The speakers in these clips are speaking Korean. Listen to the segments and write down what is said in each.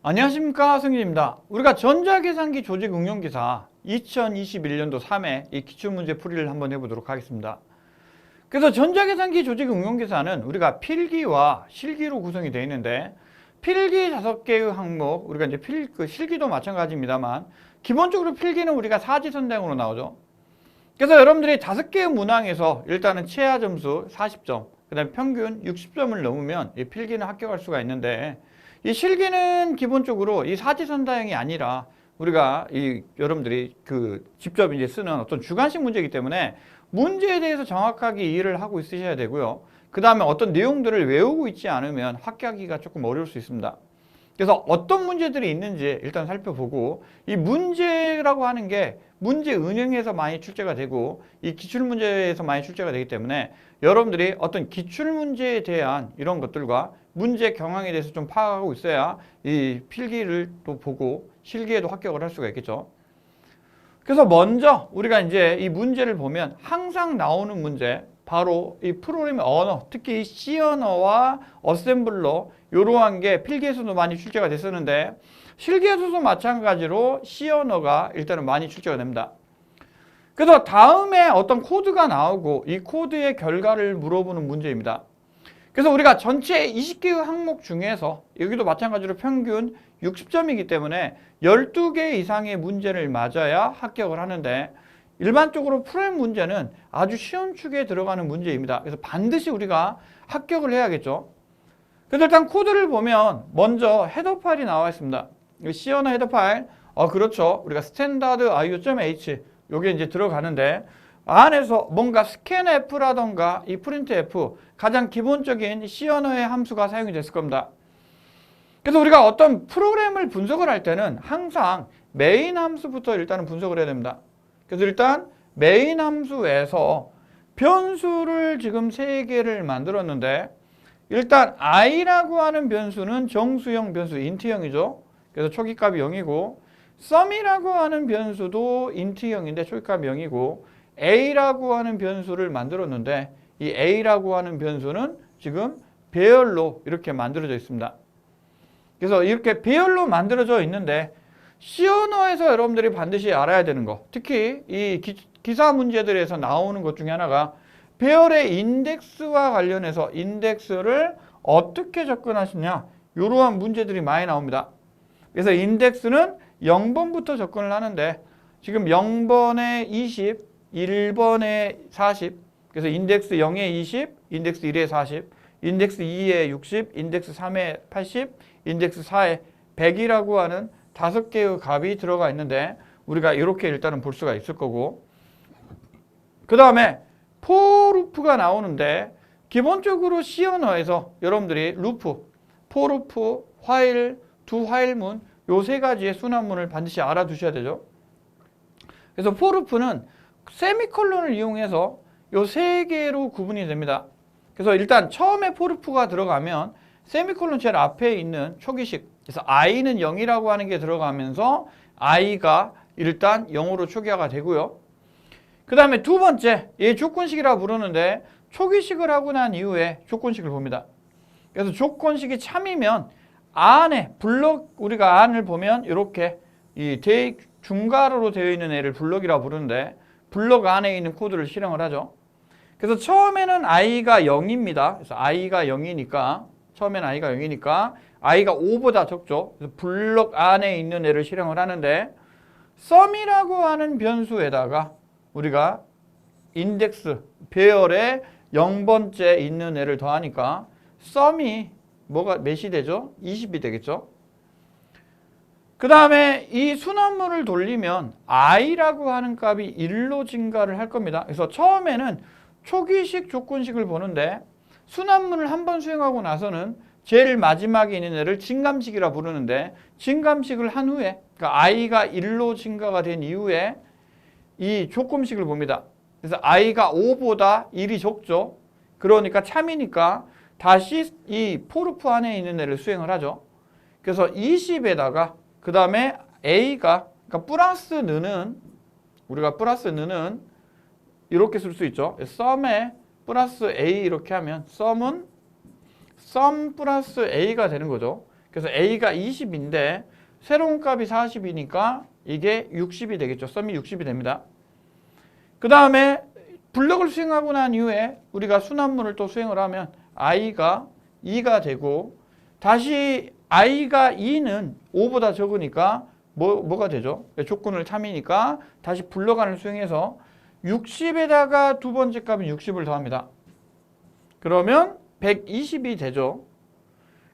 안녕하십니까, 승진입니다. 우리가 전자계산기 조직응용기사 2021년도 3회 이 기출문제 풀이를 한번 해보도록 하겠습니다. 그래서 전자계산기 조직응용기사는 우리가 필기와 실기로 구성이 되어 있는데, 필기 5개의 항목, 우리가 이제 실기도 마찬가지입니다만 기본적으로 필기는 우리가 사지선행으로 나오죠. 그래서 여러분들이 5개의 문항에서 일단은 최하 점수 40점, 그 다음에 평균 60점을 넘으면 이 필기는 합격할 수가 있는데, 이 실기는 기본적으로 이 사지선다형이 아니라 우리가 여러분들이 직접 이제 쓰는 어떤 주관식 문제이기 때문에 문제에 대해서 정확하게 이해를 하고 있으셔야 되고요. 그 다음에 어떤 내용들을 외우고 있지 않으면 합격하기가 조금 어려울 수 있습니다. 그래서 어떤 문제들이 있는지 일단 살펴보고, 이 문제라고 하는 게 문제 은행에서 많이 출제가 되고 이 기출문제에서 많이 출제가 되기 때문에 여러분들이 어떤 기출문제에 대한 이런 것들과 문제 경향에 대해서 좀 파악하고 있어야 이 필기를 또 보고 실기에도 합격을 할 수가 있겠죠. 그래서 먼저 우리가 이제 이 문제를 보면 항상 나오는 문제, 바로 이 프로그래밍 언어, 특히 이 C 언어와 어셈블러, 이러한 게 필기에서도 많이 출제가 됐었는데, 실기에서도 마찬가지로 C 언어가 일단은 많이 출제가 됩니다. 그래서 다음에 어떤 코드가 나오고 이 코드의 결과를 물어보는 문제입니다. 그래서 우리가 전체 20개의 항목 중에서 여기도 마찬가지로 평균 60점이기 때문에 12개 이상의 문제를 맞아야 합격을 하는데, 일반적으로 프로그램 문제는 아주 쉬운 축에 들어가는 문제입니다. 그래서 반드시 우리가 합격을 해야겠죠. 그래서 일단 코드를 보면 먼저 헤더 파일이 나와 있습니다. C 언어 헤더 파일, 그렇죠. 우리가 standard io.h 요게 이제 들어가는데, 안에서 뭔가 scanf라던가 이 printf, 가장 기본적인 C 언어의 함수가 사용이 됐을 겁니다. 그래서 우리가 어떤 프로그램을 분석을 할 때는 항상 메인 함수부터 일단은 분석을 해야 됩니다. 그래서 일단 메인 함수에서 변수를 지금 3개를 만들었는데, 일단 i라고 하는 변수는 정수형 변수, 인트형이죠. 그래서 초기값이 0이고, sum이라고 하는 변수도 인트형인데 초기값이 0이고, a라고 하는 변수를 만들었는데 이 a라고 하는 변수는 지금 배열로 이렇게 만들어져 있습니다. 그래서 이렇게 배열로 만들어져 있는데, C 언어에서 여러분들이 반드시 알아야 되는 거, 특히 이 기사 문제들에서 나오는 것 중에 하나가 배열의 인덱스와 관련해서 인덱스를 어떻게 접근하시냐, 이러한 문제들이 많이 나옵니다. 그래서 인덱스는 0번부터 접근을 하는데, 지금 0번에 20, 1번에 40, 그래서 인덱스 0에 20, 인덱스 1에 40, 인덱스 2에 60, 인덱스 3에 80, 인덱스 4에 100이라고 하는 5개의 값이 들어가 있는데, 우리가 이렇게 일단은 볼 수가 있을 거고, 그 다음에 for 루프가 나오는데, 기본적으로 C 언어에서 여러분들이 루프, for 루프, while, do while문, 요 3가지의 순환문을 반드시 알아두셔야 되죠. 그래서 for 루프는 세미콜론을 이용해서 요 3개로 구분이 됩니다. 그래서 일단 처음에 for 루프가 들어가면 세미콜론 제일 앞에 있는 초기식, 그래서 i는 0이라고 하는 게 들어가면서 i가 일단 0으로 초기화가 되고요. 그 다음에 두 번째, 얘 조건식이라고 부르는데, 초기식을 하고 난 이후에 조건식을 봅니다. 그래서 조건식이 참이면 안에 우리가 안을 보면 이렇게 이 중괄호로 되어 있는 애를 블럭이라고 부르는데, 블럭 안에 있는 코드를 실행을 하죠. 그래서 처음에는 i가 0입니다. 그래서 i가 0이니까, 처음에는 i가 0이니까 i가 5보다 적죠. 그래서 블럭 안에 있는 애를 실행을 하는데, sum이라고 하는 변수에다가 우리가 인덱스, 배열에 0번째 있는 애를 더하니까 sum이 몇이 되죠? 20이 되겠죠? 그 다음에 이 순환문을 돌리면 i라고 하는 값이 1로 증가를 할 겁니다. 그래서 처음에는 초기식, 조건식을 보는데, 순환문을 한번 수행하고 나서는 제일 마지막에 있는 애를 증감식이라 부르는데, 증감식을 한 후에, 그러니까 i가 1로 증가가 된 이후에 이 조건식을 봅니다. 그래서 i가 5보다 1이 적죠. 그러니까 참이니까 다시 이 for 루프 안에 있는 애를 수행을 하죠. 그래서 20에다가 그 다음에 a가, 그러니까 플러스 는은, 우리가 플러스 는은 이렇게 쓸 수 있죠. sum에 플러스 a 이렇게 하면 sum은 sum 플러스 a가 되는 거죠. 그래서 A가 20인데 새로운 값이 40이니까 이게 60이 되겠죠. 썸이 60이 됩니다. 그 다음에 블럭을 수행하고 난 이후에 우리가 순환문을 또 수행을 하면 i가 2가 되고 다시 i가 2는 5보다 적으니까 뭐가 되죠? 조건을 참이니까 다시 블럭안을 수행해서 60에다가 두 번째 값은 60을 더합니다. 그러면 120이 되죠.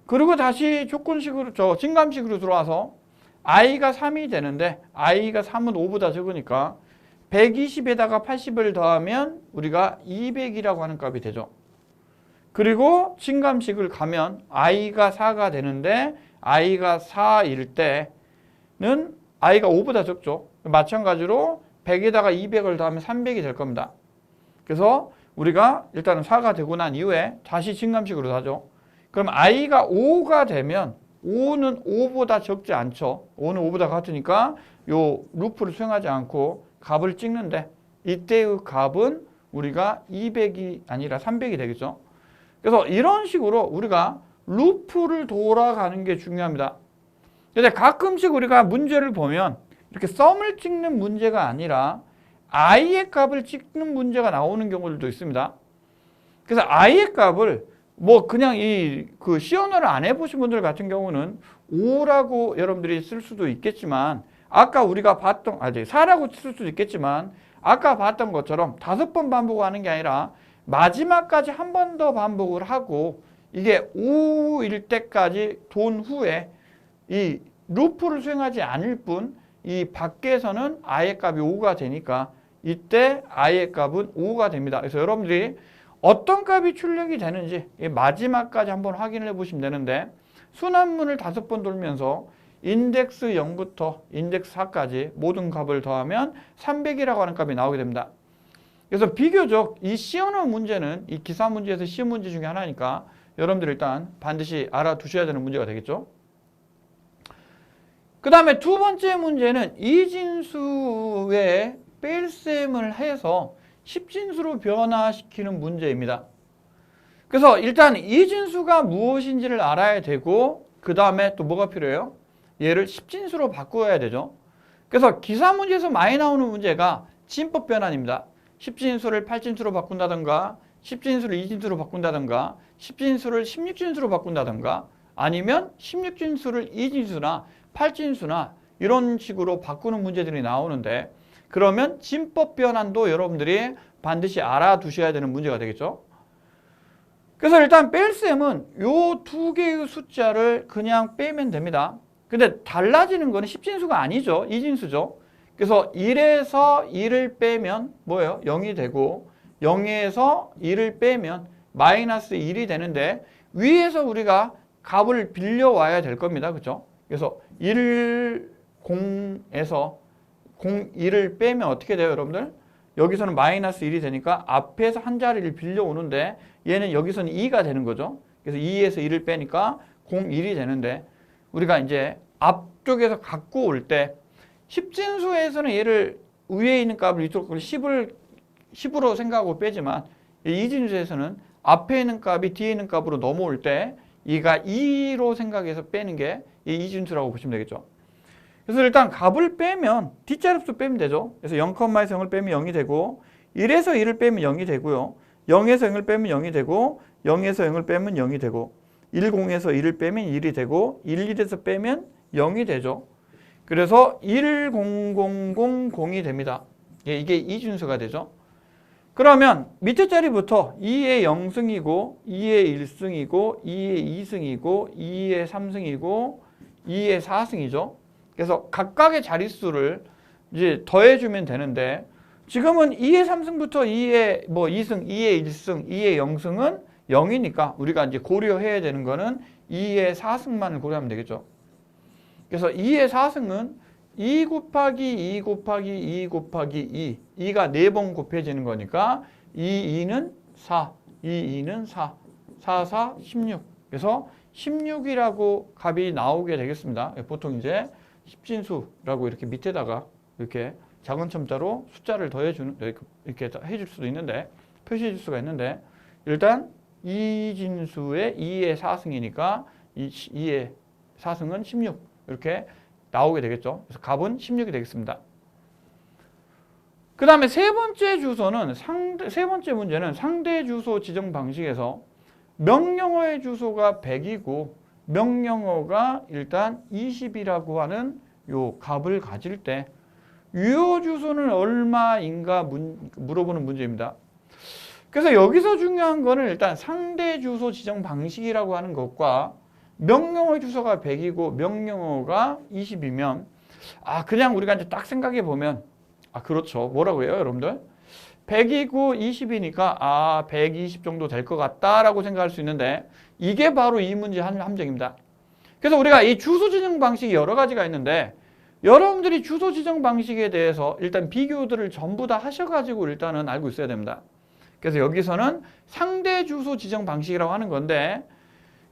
그리고 다시 조건식으로 증감식으로 들어와서 i가 3이 되는데 i가 3은 5보다 적으니까 120에다가 80을 더하면 우리가 200이라고 하는 값이 되죠. 그리고 증감식을 가면 i가 4가 되는데 i가 4일 때는 i가 5보다 적죠. 마찬가지로 100에다가 200을 더하면 300이 될 겁니다. 그래서 우리가 일단은 4가 되고 난 이후에 다시 증감식으로 하죠. 그럼 i가 5가 되면 5는 5보다 적지 않죠. 5는 5보다 같으니까 요 루프를 수행하지 않고 값을 찍는데 이때의 값은 우리가 200이 아니라 300이 되겠죠. 그래서 이런 식으로 우리가 루프를 돌아가는 게 중요합니다. 근데 가끔씩 우리가 문제를 보면 이렇게 썸을 찍는 문제가 아니라 i의 값을 찍는 문제가 나오는 경우들도 있습니다. 그래서 i의 값을 뭐 그냥 그 시연어를 안 해보신 분들 같은 경우는 5라고 여러분들이 쓸 수도 있겠지만 아까 우리가 봤던 4라고 쓸 수도 있겠지만 아까 봤던 것처럼 5번 반복하는 게 아니라 마지막까지 한 번 더 반복을 하고 이게 5일 때까지 돈 후에 이 루프를 수행하지 않을 뿐 이 밖에서는 i의 값이 5가 되니까 이때 i의 값은 5가 됩니다. 그래서 여러분들이 어떤 값이 출력이 되는지 마지막까지 한번 확인을 해 보시면 되는데 순환문을 5번 돌면서 인덱스 0부터 인덱스 4까지 모든 값을 더하면 300이라고 하는 값이 나오게 됩니다. 그래서 비교적 이 시연어 문제는 이 기사 문제에서 시험 문제 중에 하나니까 여러분들 일단 반드시 알아두셔야 되는 문제가 되겠죠. 그 다음에 두 번째 문제는 이진수의 뺄셈을 해서 10진수로 변화시키는 문제입니다. 그래서 일단 이진수가 무엇인지를 알아야 되고 그 다음에 또 뭐가 필요해요? 얘를 10진수로 바꿔야 되죠. 그래서 기사 문제에서 많이 나오는 문제가 진법 변환입니다. 10진수를 8진수로 바꾼다든가 10진수를 2진수로 바꾼다든가 10진수를 16진수로 바꾼다든가 아니면 16진수를 2진수나 8진수나 이런 식으로 바꾸는 문제들이 나오는데 그러면 진법 변환도 여러분들이 반드시 알아두셔야 되는 문제가 되겠죠. 그래서 일단 뺄셈은 요 두 개의 숫자를 그냥 빼면 됩니다. 근데 달라지는 거는 10진수가 아니죠. 2진수죠. 그래서 1에서 2를 빼면 뭐예요? 0이 되고 0에서 2를 빼면 마이너스 1이 되는데 위에서 우리가 값을 빌려와야 될 겁니다. 그렇죠? 그래서 1, 0에서 1을 빼면 어떻게 돼요, 여러분들? 여기서는 마이너스 1이 되니까 앞에서 한 자리를 빌려오는데 얘는 여기서는 2가 되는 거죠. 그래서 2에서 1을 빼니까 1이 되는데 우리가 이제 앞쪽에서 갖고 올 때 10진수에서는 얘를 위에 있는 값을 이쪽 10으로 생각하고 빼지만 2진수에서는 앞에 있는 값이 뒤에 있는 값으로 넘어올 때 얘가 2로 생각해서 빼는 게 이 2진수라고 보시면 되겠죠. 그래서 일단 값을 빼면 뒷자릿수 빼면 되죠. 그래서 0,에서 0을 빼면 0이 되고 1에서 1을 빼면 0이 되고요. 0에서 0을 빼면 0이 되고 0에서 0을 빼면 0이 되고 10에서 1을 빼면 1이 되고 11에서 빼면 0이 되죠. 그래서 10000이 됩니다. 이게 2진수가 되죠. 그러면 밑에 자리부터 2의 0승이고 2의 1승이고 2의 2승이고 2의 3승이고 2의 4승이죠. 그래서 각각의 자릿수를 이제 더해주면 되는데 지금은 2의 3승부터 2의 2승, 2의 1승, 2의 0승은 0이니까 우리가 이제 고려해야 되는 거는 2의 4승만을 고려하면 되겠죠. 그래서 2의 4승은 2 곱하기 2 곱하기 2 곱하기 2. 2가 4번 곱해지는 거니까 2는 4, 2는 4, 4, 16. 그래서 16이라고 값이 나오게 되겠습니다. 보통 이제 10진수라고 이렇게 밑에다가 이렇게 작은 첨자로 숫자를 더해주는, 이렇게 해줄 수도 있는데, 표시해 줄 수가 있는데, 일단 2진수의 2의 4승이니까 2의 4승은 16 이렇게 나오게 되겠죠. 그래서 값은 16이 되겠습니다. 그 다음에 세 번째 문제는 상대 주소 지정 방식에서 명령어의 주소가 100이고 명령어가 일단 20이라고 하는 요 값을 가질 때 유효 주소는 얼마인가 물어보는 문제입니다. 그래서 여기서 중요한 거는 일단 상대 주소 지정 방식이라고 하는 것과 명령어의 주소가 100이고 명령어가 20이면 그냥 우리가 이제 딱 생각해 보면 그렇죠. 뭐라고 해요, 여러분들? 100이고 20이니까 120 정도 될 것 같다라고 생각할 수 있는데 이게 바로 이 문제의 함정입니다. 그래서 우리가 이 주소 지정 방식이 여러 가지가 있는데 여러분들이 주소 지정 방식에 대해서 일단 비교들을 전부 다 하셔가지고 일단은 알고 있어야 됩니다. 그래서 여기서는 상대 주소 지정 방식이라고 하는 건데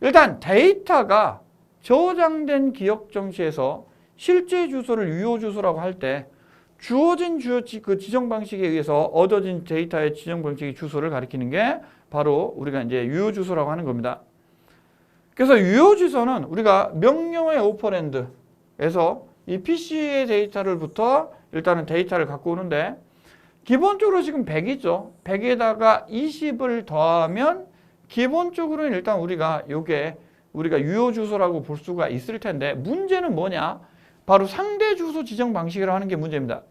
일단 데이터가 저장된 기억 정시에서 실제 주소를 유효 주소라고 할 때 주어진 그 지정 방식에 의해서 얻어진 데이터의 지정 방식의 주소를 가리키는 게 바로 우리가 이제 유효 주소라고 하는 겁니다. 그래서 유효 주소는 우리가 명령어의 오퍼랜드에서 이 PC의 데이터를부터 일단은 데이터를 갖고 오는데 기본적으로 지금 100이죠. 100에다가 20을 더하면 기본적으로는 일단 우리가 유효 주소라고 볼 수가 있을 텐데 문제는 뭐냐? 바로 상대 주소 지정 방식이라고 하는 게 문제입니다.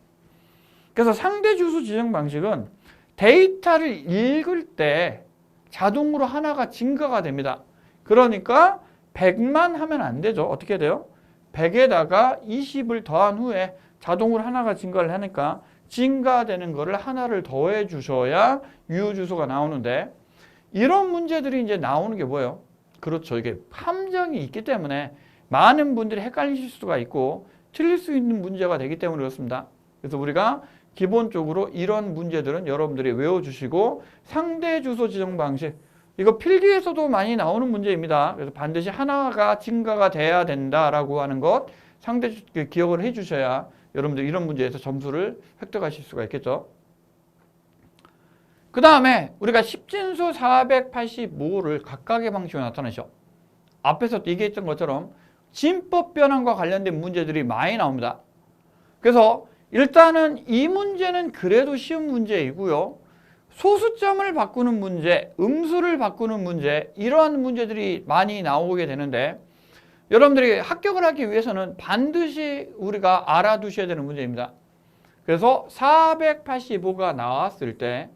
그래서 상대 주소 지정 방식은 데이터를 읽을 때 자동으로 하나가 증가가 됩니다. 그러니까 100만 하면 안 되죠. 어떻게 돼요? 100에다가 20을 더한 후에 자동으로 하나가 증가를 하니까 증가되는 거를 하나를 더해 주셔야 유효 주소가 나오는데 이런 문제들이 이제 나오는 게 뭐예요? 그렇죠. 이게 함정이 있기 때문에 많은 분들이 헷갈리실 수가 있고 틀릴 수 있는 문제가 되기 때문에 그렇습니다. 그래서 우리가 기본적으로 이런 문제들은 여러분들이 외워주시고 상대 주소 지정 방식 이거 필기에서도 많이 나오는 문제입니다. 그래서 반드시 하나가 증가가 돼야 된다라고 하는 것 상대 기억을 해주셔야 여러분들 이런 문제에서 점수를 획득하실 수가 있겠죠. 그 다음에 우리가 10진수 485를 각각의 방식으로 나타내죠. 앞에서 얘기했던 것처럼 진법 변환과 관련된 문제들이 많이 나옵니다. 그래서 일단은 이 문제는 그래도 쉬운 문제이고요. 소수점을 바꾸는 문제, 음수를 바꾸는 문제 이러한 문제들이 많이 나오게 되는데 여러분들이 합격을 하기 위해서는 반드시 우리가 알아두셔야 되는 문제입니다. 그래서 485가 나왔을 때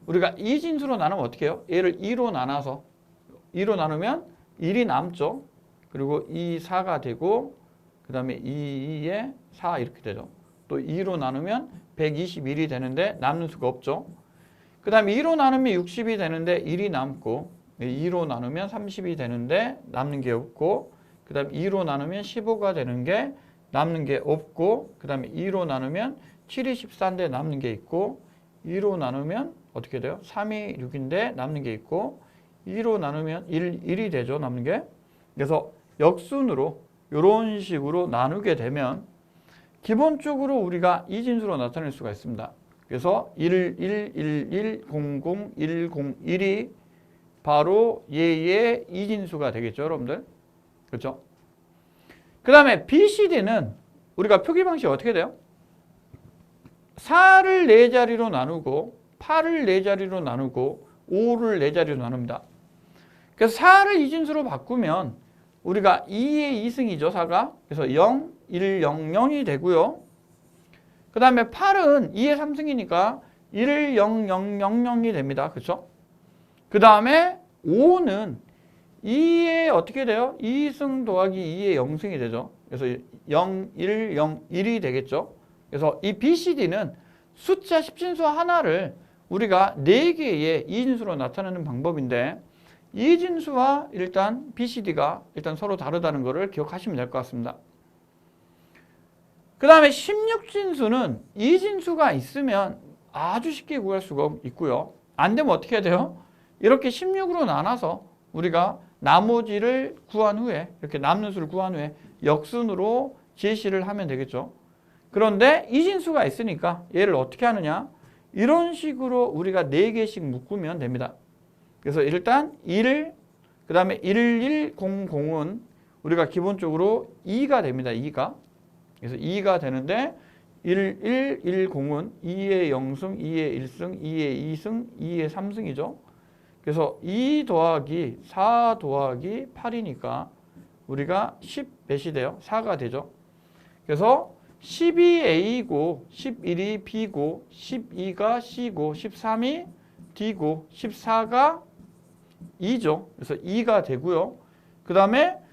우리가 이진수로 나누면 어떻게 해요? 얘를 2로 나눠서 2로 나누면 1이 남죠. 그리고 2, 4가 되고 그 다음에 2에 4 이렇게 되죠. 또 2로 나누면 121이 되는데 남는 수가 없죠. 그 다음에 2로 나누면 60이 되는데 1이 남고 2로 나누면 30이 되는데 남는 게 없고 그 다음에 2로 나누면 15가 되는 게 남는 게 없고 그 다음에 2로 나누면 7이 14인데 남는 게 있고 2로 나누면 어떻게 돼요? 3이 6인데 남는 게 있고 2로 나누면 1이 되죠. 남는 게. 그래서 역순으로 이런 식으로 나누게 되면 기본적으로 우리가 이진수로 나타낼 수가 있습니다. 그래서 1, 1, 1, 1, 0, 0, 1, 0, 1이 바로 얘의 이진수가 되겠죠. 여러분들. 그렇죠? 그 다음에 BCD는 우리가 표기 방식이 어떻게 돼요? 4를 4자리로 나누고 8을 4자리로 나누고 5를 4자리로 나눕니다. 그래서 4를 이진수로 바꾸면 우리가 2의 2승이죠. 4가. 그래서 0, 1, 0, 0이 되고요. 그 다음에 8은 2의 3승이니까 1, 0, 0, 0, 0이 됩니다. 그렇죠? 그 다음에 5는 2의 어떻게 돼요? 2승 더하기 2의 0승이 되죠. 그래서 0, 1, 0, 1이 되겠죠. 그래서 이 BCD는 숫자 10진수 하나를 우리가 4개의 이진수로 나타내는 방법인데 이진수와 일단 BCD가 일단 서로 다르다는 것을 기억하시면 될 것 같습니다. 그 다음에 16진수는 이진수가 있으면 아주 쉽게 구할 수가 있고요. 안 되면 어떻게 해야 돼요? 이렇게 16으로 나눠서 우리가 나머지를 구한 후에 이렇게 남는 수를 구한 후에 역순으로 제시를 하면 되겠죠. 그런데 이진수가 있으니까 얘를 어떻게 하느냐? 이런 식으로 우리가 4개씩 묶으면 됩니다. 그래서 일단 1, 그 다음에 1, 1, 0, 0은 우리가 기본적으로 2가 됩니다. 2가. 그래서 2가 되는데 1, 1, 1, 0은 2의 0승, 2의 1승, 2의 2승, 2의 3승이죠. 그래서 2 더하기 4 더하기 8이니까 우리가 10 몇이 돼요? 4가 되죠. 그래서 10이 A고 11이 B고 12가 C고 13이 D고 14가 2죠. 그래서 2가 되고요. 그 다음에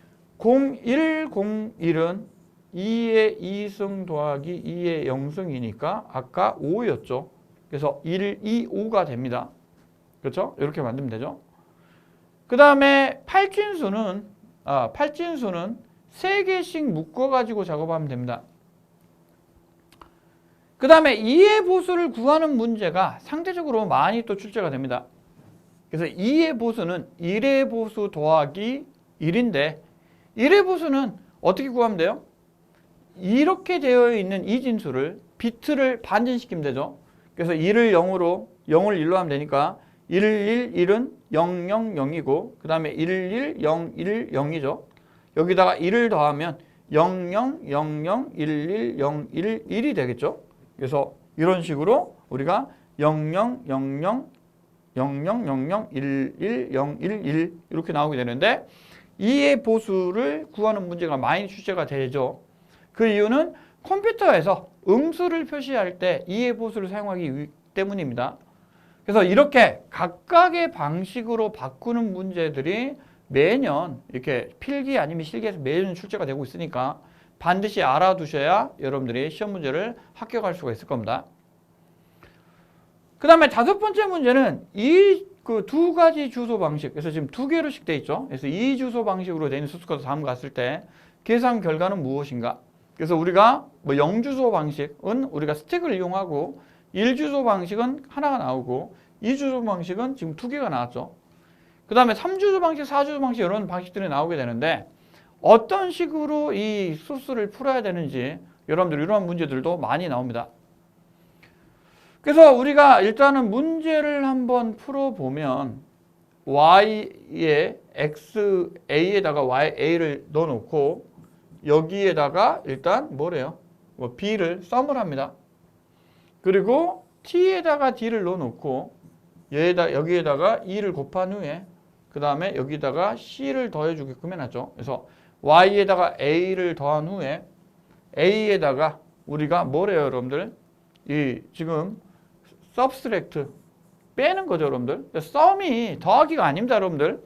0101은 2의 2승 더하기 2의 0승이니까 아까 5였죠. 그래서 1, 2, 5가 됩니다. 그렇죠? 이렇게 만들면 되죠. 그 다음에 팔진수는 3개씩 묶어가지고 작업하면 됩니다. 그 다음에 2의 보수를 구하는 문제가 상대적으로 많이 또 출제가 됩니다. 그래서 2의 보수는 1의 보수 더하기 1인데 1의 보수는 어떻게 구하면 돼요? 이렇게 되어 있는 이 진수를 비트를 반전시키면 되죠. 그래서 1을 0으로 0을 1로 하면 되니까 1, 1, 1은 0, 0, 0이고 그 다음에 1, 1, 0, 1, 0이죠. 여기다가 1을 더하면 0, 0, 0, 0, 1, 1, 0, 1, 1이 되겠죠. 그래서 이런 식으로 우리가 0, 0, 0, 0, 0, 0, 0, 0, 1, 1, 0, 1, 1 이렇게 나오게 되는데 2의 보수를 구하는 문제가 많이 출제가 되죠. 그 이유는 컴퓨터에서 음수를 표시할 때 2의 보수를 사용하기 때문입니다. 그래서 이렇게 각각의 방식으로 바꾸는 문제들이 매년 이렇게 필기 아니면 실기에서 매년 출제가 되고 있으니까 반드시 알아두셔야 여러분들이 시험 문제를 합격할 수가 있을 겁니다. 그 다음에 5번째 문제는 이 그 두 가지 주소 방식, 그래서 지금 2개로씩 돼 있죠. 그래서 이 주소 방식으로 되는 수수께서 다음 갔을 때 계산 결과는 무엇인가? 그래서 우리가 뭐 0주소 방식은 우리가 스택을 이용하고 1주소 방식은 하나가 나오고 2주소 방식은 지금 2개가 나왔죠. 그 다음에 3주소 방식, 4주소 방식 이런 방식들이 나오게 되는데 어떤 식으로 이 수수를 풀어야 되는지 여러분들 이런 문제들도 많이 나옵니다. 그래서 우리가 일단은 문제를 한번 풀어보면 y에 x, a에다가 y, a를 넣어놓고 여기에다가 일단 뭐래요? 뭐 b를 썸을 합니다. 그리고 t에다가 d를 넣어놓고 여기에다가 2를 곱한 후에 그 다음에 여기다가 c를 더해주게끔 해놨죠. 그래서 y에다가 a를 더한 후에 a에다가 우리가 뭐래요, 여러분들? 이 지금 subtract 빼는 거죠, 여러분들. 썸이 더하기가 아닙니다, 여러분들.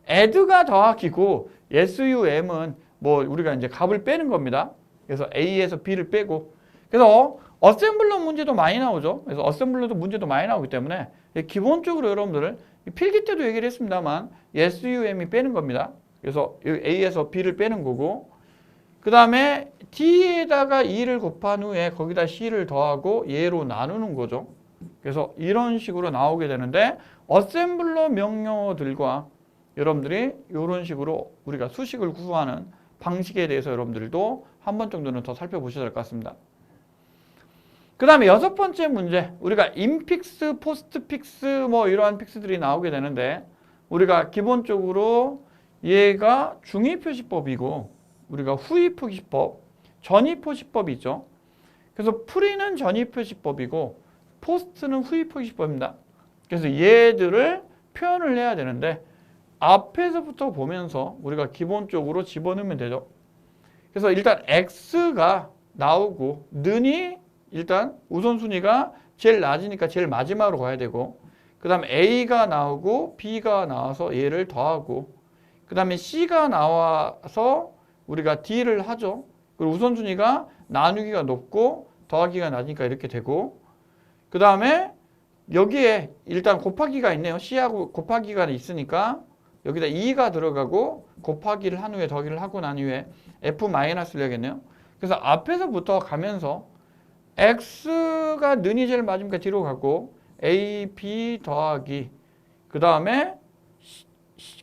add가 더하기고 sum은 뭐 우리가 이제 값을 빼는 겁니다. 그래서 a에서 b를 빼고 그래서 어셈블러 문제도 많이 나오죠. 그래서 어셈블러도 문제도 많이 나오기 때문에 기본적으로 여러분들 필기 때도 얘기를 했습니다만 sum이 빼는 겁니다. 그래서 a에서 b를 빼는 거고 그 다음에 d에다가 2를 곱한 후에 거기다 c를 더하고 얘로 나누는 거죠. 그래서 이런 식으로 나오게 되는데 어셈블러 명령어들과 여러분들이 이런 식으로 우리가 수식을 구하는 방식에 대해서 여러분들도 한 번 정도는 더 살펴보셔야 될 것 같습니다. 그 다음에 6번째 문제, 우리가 인픽스, 포스트픽스 뭐 이러한 픽스들이 나오게 되는데 우리가 기본적으로 얘가 중위표시법이고 우리가 후위표시법, 전위표시법이 있죠. 그래서 프리는 전위표시법이고 포스트는 후위표시법입니다. 그래서 얘들을 표현을 해야 되는데 앞에서부터 보면서 우리가 기본적으로 집어넣으면 되죠. 그래서 일단 x가 나오고 는이 일단 우선순위가 제일 낮으니까 제일 마지막으로 가야 되고 그 다음에 a가 나오고 b가 나와서 얘를 더하고 그 다음에 c가 나와서 우리가 d를 하죠. 그리고 우선순위가 나누기가 높고 더하기가 낮으니까 이렇게 되고 그 다음에 여기에 일단 곱하기가 있네요. c하고 곱하기가 있으니까 여기다 2가 들어가고 곱하기를 한 후에 더하기를 하고 난 후에 f-를 해야겠네요. 그래서 앞에서부터 가면서 x가 는이 제일 맞으니까 뒤로 가고 a, b 더하기 그 다음에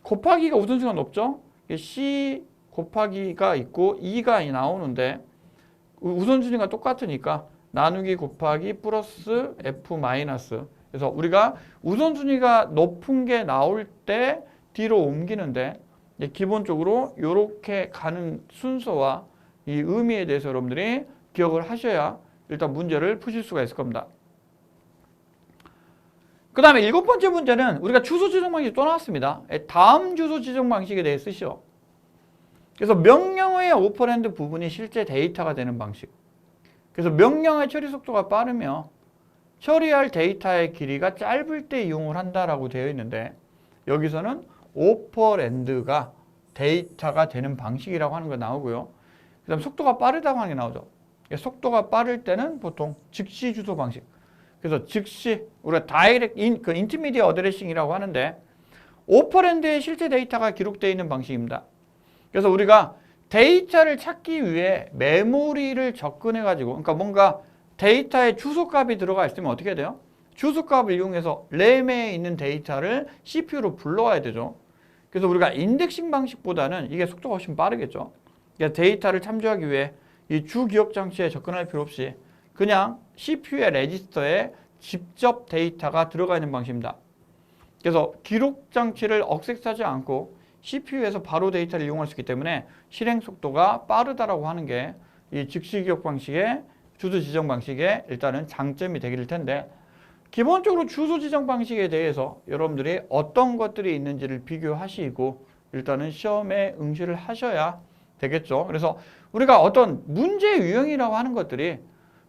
곱하기가 우선순위가 높죠. c 곱하기가 있고 2가 나오는데 우선순위가 똑같으니까 나누기 곱하기 플러스 f-. 그래서 우리가 우선순위가 높은 게 나올 때 뒤로 옮기는데 기본적으로 이렇게 가는 순서와 이 의미에 대해서 여러분들이 기억을 하셔야 일단 문제를 푸실 수가 있을 겁니다. 그 다음에 7번째 문제는 우리가 주소 지정 방식이 또 나왔습니다. 다음 주소 지정 방식에 대해 쓰시오. 그래서 명령어의 오퍼랜드 부분이 실제 데이터가 되는 방식. 그래서 명령어의 처리 속도가 빠르며 처리할 데이터의 길이가 짧을 때 이용을 한다라고 되어 있는데 여기서는 오퍼랜드가 데이터가 되는 방식이라고 하는 거 나오고요. 그 다음 속도가 빠르다고 하는 게 나오죠. 속도가 빠를 때는 보통 즉시 주소 방식. 그래서 즉시 우리가 다이렉트 인터미디어 어드레싱이라고 하는데 오퍼랜드에 실제 데이터가 기록되어 있는 방식입니다. 그래서 우리가 데이터를 찾기 위해 메모리를 접근해 가지고 그러니까 뭔가 데이터에 주소값이 들어가 있으면 어떻게 해야 돼요? 주소값을 이용해서 램에 있는 데이터를 CPU로 불러와야 되죠. 그래서 우리가 인덱싱 방식보다는 이게 속도가 훨씬 빠르겠죠. 그러니까 데이터를 참조하기 위해 이 주기억 장치에 접근할 필요 없이 그냥 CPU의 레지스터에 직접 데이터가 들어가 있는 방식입니다. 그래서 기록 장치를 억셉트하지 않고 CPU에서 바로 데이터를 이용할 수 있기 때문에 실행 속도가 빠르다라고 하는 게 이 즉시 기억 방식의 주소 지정 방식의 일단은 장점이 되길 텐데 기본적으로 주소 지정 방식에 대해서 여러분들이 어떤 것들이 있는지를 비교하시고 일단은 시험에 응시를 하셔야 되겠죠. 그래서 우리가 어떤 문제 유형이라고 하는 것들이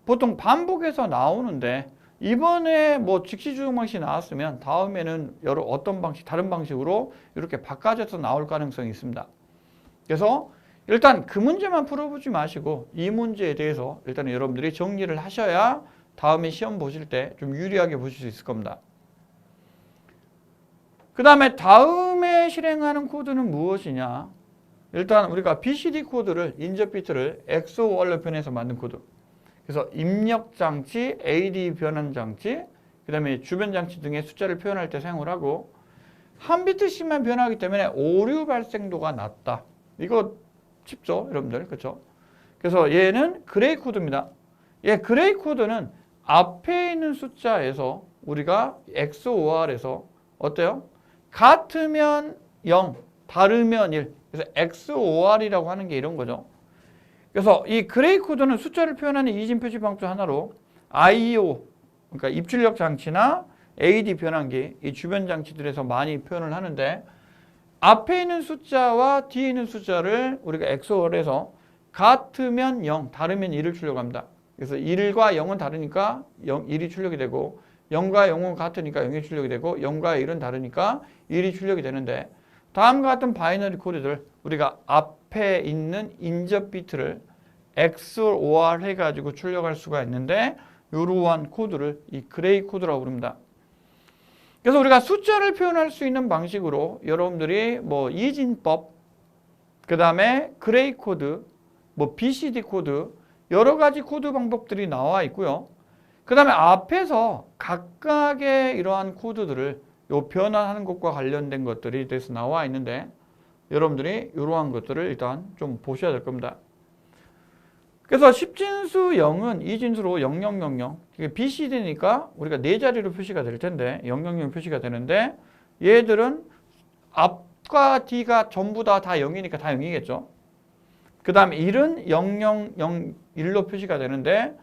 보통 반복해서 나오는데 이번에 뭐 즉시 지정 방식이 나왔으면 다음에는 여러 어떤 방식, 다른 방식으로 이렇게 바꿔져서 나올 가능성이 있습니다. 그래서 일단 그 문제만 풀어보지 마시고 이 문제에 대해서 일단 여러분들이 정리를 하셔야 다음에 시험 보실 때 좀 유리하게 보실 수 있을 겁니다. 그 다음에 다음에 실행하는 코드는 무엇이냐? 일단 우리가 BCD 코드를 인접 비트를 XOR로 변해서 만든 코드. 그래서 입력 장치, AD 변환 장치, 그 다음에 주변 장치 등의 숫자를 표현할 때 사용을 하고 한 비트씩만 변하기 때문에 오류 발생도가 낮다. 이거 쉽죠, 여러분들, 그렇죠? 그래서 얘는 그레이 코드입니다. 얘 그레이 코드는 앞에 있는 숫자에서 우리가 XOR에서 어때요? 같으면 0, 다르면 1. 그래서 XOR이라고 하는 게 이런 거죠. 그래서 이 그레이 코드는 숫자를 표현하는 이진 표시 방법 중 하나로 IO, 그러니까 입출력 장치나 AD 변환기, 이 주변 장치들에서 많이 표현을 하는데 앞에 있는 숫자와 뒤에 있는 숫자를 우리가 XOR해서 같으면 0, 다르면 1을 출력합니다. 그래서 1과 0은 다르니까 1이 출력이 되고 0과 0은 같으니까 0이 출력이 되고 0과 1은 다르니까 1이 출력이 되는데 다음과 같은 바이너리 코드들 우리가 앞에 있는 인접 비트를 XOR 해가지고 출력할 수가 있는데 이러한 코드를 이 그레이 코드라고 부릅니다. 그래서 우리가 숫자를 표현할 수 있는 방식으로 여러분들이 뭐 이진법, 그 다음에 그레이 코드, 뭐 BCD 코드 여러 가지 코드 방법들이 나와 있고요. 그 다음에 앞에서 각각의 이러한 코드들을 요 변환하는 것과 관련된 것들이 돼서 나와 있는데 여러분들이 이러한 것들을 일단 좀 보셔야 될 겁니다. 그래서 10진수 0은 2진수로 0000 이게 BCD니까 우리가 4자리로 표시가 될 텐데 000 표시가 되는데 얘들은 앞과 뒤가 전부 다 0이니까 다 0이겠죠. 그 다음에 1은 0001로 표시가 되는데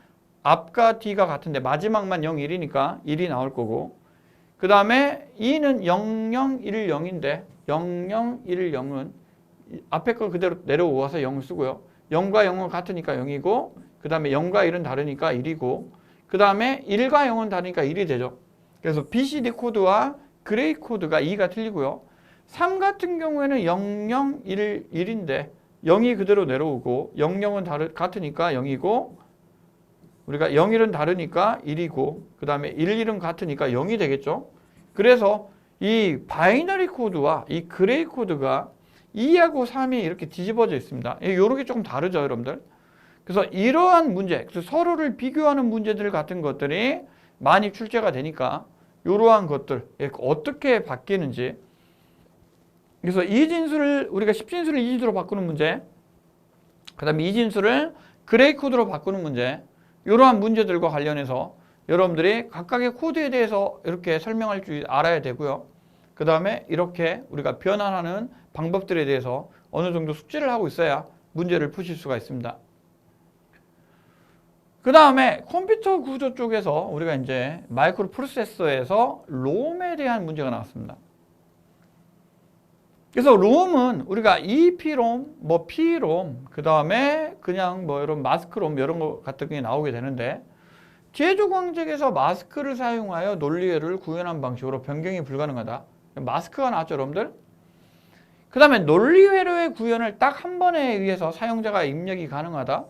앞과 뒤가 같은데 마지막만 01이니까 1이 나올 거고 그 다음에 2는 0010인데 0010은 앞에 거 그대로 내려오어서 0을 쓰고요. 0과 0은 같으니까 0이고 그 다음에 0과 1은 다르니까 1이고 그 다음에 1과 0은 다르니까 1이 되죠. 그래서 BCD 코드와 그레이 코드가 2가 틀리고요. 3 같은 경우에는 0011인데 0이 그대로 내려오고 00은 같으니까 0이고 우리가 01은 다르니까 1이고 그 다음에 11은 같으니까 0이 되겠죠. 그래서 이 바이너리 코드와 이 그레이 코드가 2하고 3이 이렇게 뒤집어져 있습니다. 요렇게 조금 다르죠, 여러분들. 그래서 이러한 문제, 서로를 비교하는 문제들 같은 것들이 많이 출제가 되니까 이러한 것들 어떻게 바뀌는지 그래서 이진수를 우리가 10진수를 이진수로 바꾸는 문제 그 다음에 이진수를 그레이 코드로 바꾸는 문제 이러한 문제들과 관련해서 여러분들이 각각의 코드에 대해서 이렇게 설명할 줄 알아야 되고요. 그 그 다음에 이렇게 우리가 변환하는 방법들에 대해서 어느 정도 숙지를 하고 있어야 문제를 푸실 수가 있습니다. 그 다음에 컴퓨터 구조 쪽에서 우리가 이제 마이크로 프로세서에서 롬에 대한 문제가 나왔습니다. 그래서 롬은 우리가 EEP롬, 뭐 P롬, 그 다음에 그냥 뭐 이런 마스크롬 이런 거 같은 게 나오게 되는데 제조 광적에서 마스크를 사용하여 논리회로를 구현한 방식으로 변경이 불가능하다. 마스크가 나왔죠, 여러분들? 그 다음에 논리회로의 구현을 딱 한 번에 의해서 사용자가 입력이 가능하다.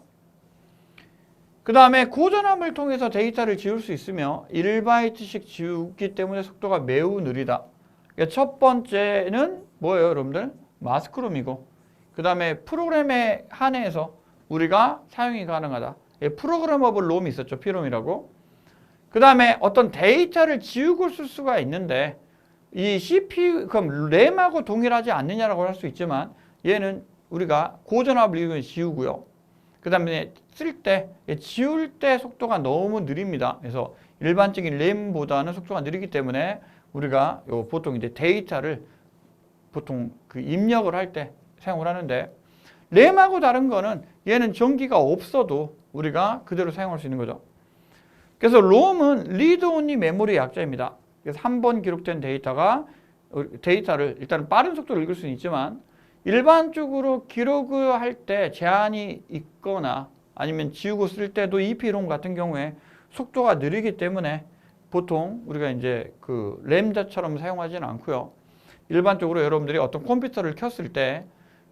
그 다음에 고전압을 통해서 데이터를 지울 수 있으며 1바이트씩 지우기 때문에 속도가 매우 느리다. 그러니까 첫 번째는 뭐예요, 여러분들? 마스크롬이고 그 다음에 프로그램에 한해서 우리가 사용이 가능하다. 프로그래머블 롬이 있었죠, P롬이라고. 그 다음에 어떤 데이터를 지우고 쓸 수가 있는데 이 CPU, 그럼 램하고 동일하지 않느냐라고 할 수 있지만 얘는 우리가 고전압을 이용해 지우고요. 그 다음에 쓸 때, 지울 때 속도가 너무 느립니다. 그래서 일반적인 램보다는 속도가 느리기 때문에 우리가 보통 이제 데이터를 보통 그 입력을 할 때 사용을 하는데 램하고 다른 거는 얘는 전기가 없어도 우리가 그대로 사용할 수 있는 거죠. 그래서 롬은 리드 온리 메모리 약자입니다. 그래서 한 번 기록된 데이터를 일단 빠른 속도로 읽을 수는 있지만 일반적으로 기록을 할 때 제한이 있거나 아니면 지우고 쓸 때도 EEP롬 같은 경우에 속도가 느리기 때문에 보통 우리가 이제 그 램자처럼 사용하지는 않고요. 일반적으로 여러분들이 어떤 컴퓨터를 켰을 때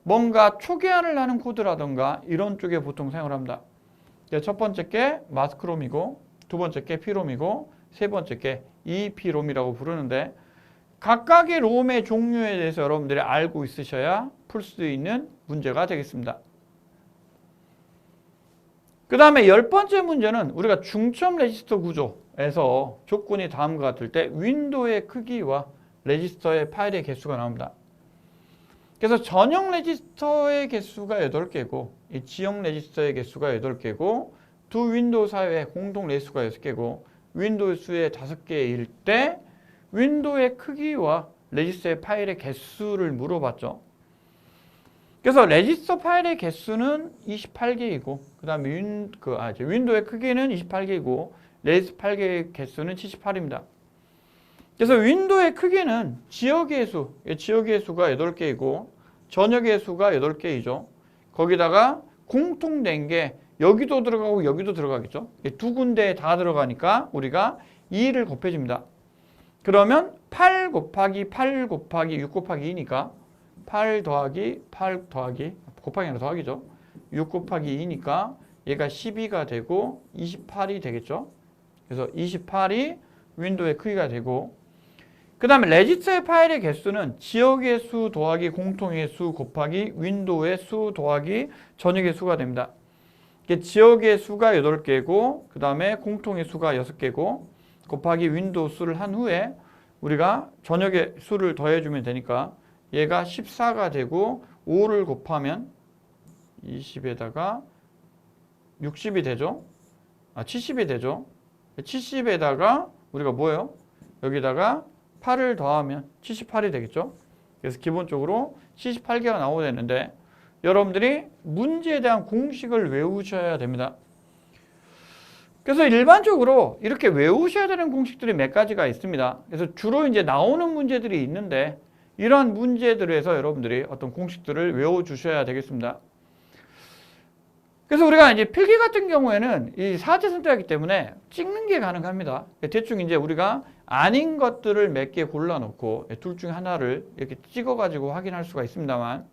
뭔가 초기화를 하는 코드라던가 이런 쪽에 보통 사용을 합니다. 첫 번째 게 마스크롬이고 두 번째 게 P롬이고 세 번째 게 EEP롬이라고 부르는데 각각의 롬의 종류에 대해서 여러분들이 알고 있으셔야 풀 수 있는 문제가 되겠습니다. 그 다음에 10번째 문제는 우리가 중첩 레지스터 구조에서 조건이 다음과 같을 때 윈도우의 크기와 레지스터의 파일의 개수가 나옵니다. 그래서 전용 레지스터의 개수가 8개고 이 지역 레지스터의 개수가 8개고 두 윈도우 사이의 공동 레지스터가 6개고 윈도우 수의 5개일 때 윈도우의 크기와 레지스터의 파일의 개수를 물어봤죠. 그래서 레지스터 파일의 개수는 28개이고 그 다음에 윈도우의 크기는 28개이고 레지스터 파일의 개수는 78입니다. 그래서 윈도우의 크기는 지역의 수가 8개이고 전역의 수가 8개이죠. 거기다가 공통된 게 여기도 들어가고 여기도 들어가겠죠. 두 군데에 다 들어가니까 우리가 2를 곱해줍니다. 그러면 8 곱하기 8 곱하기 6 곱하기 2니까 8 더하기 8 더하기 곱하기 아니라 더하기죠. 6 곱하기 2니까 얘가 12가 되고 28이 되겠죠. 그래서 28이 윈도우의 크기가 되고 그 다음에 레지스터의 파일의 개수는 지역의 수 더하기 공통의 수 곱하기 윈도우의 수 더하기 전역의 수가 됩니다. 지역의 수가 8개고 그 다음에 공통의 수가 6개고 곱하기 윈도우 수를 한 후에 우리가 전역의 수를 더해주면 되니까 얘가 14가 되고 5를 곱하면 20에다가 60이 되죠. 70이 되죠. 70에다가 우리가 뭐예요? 여기다가 8을 더하면 78이 되겠죠. 그래서 기본적으로 78개가 나오게 되는데 여러분들이 문제에 대한 공식을 외우셔야 됩니다. 그래서 일반적으로 이렇게 외우셔야 되는 공식들이 몇 가지가 있습니다. 그래서 주로 이제 나오는 문제들이 있는데 이러한 문제들에서 여러분들이 어떤 공식들을 외워주셔야 되겠습니다. 그래서 우리가 이제 필기 같은 경우에는 이 사제 선택하기 때문에 찍는 게 가능합니다. 대충 이제 우리가 아닌 것들을 몇 개 골라놓고 둘 중에 하나를 이렇게 찍어가지고 확인할 수가 있습니다만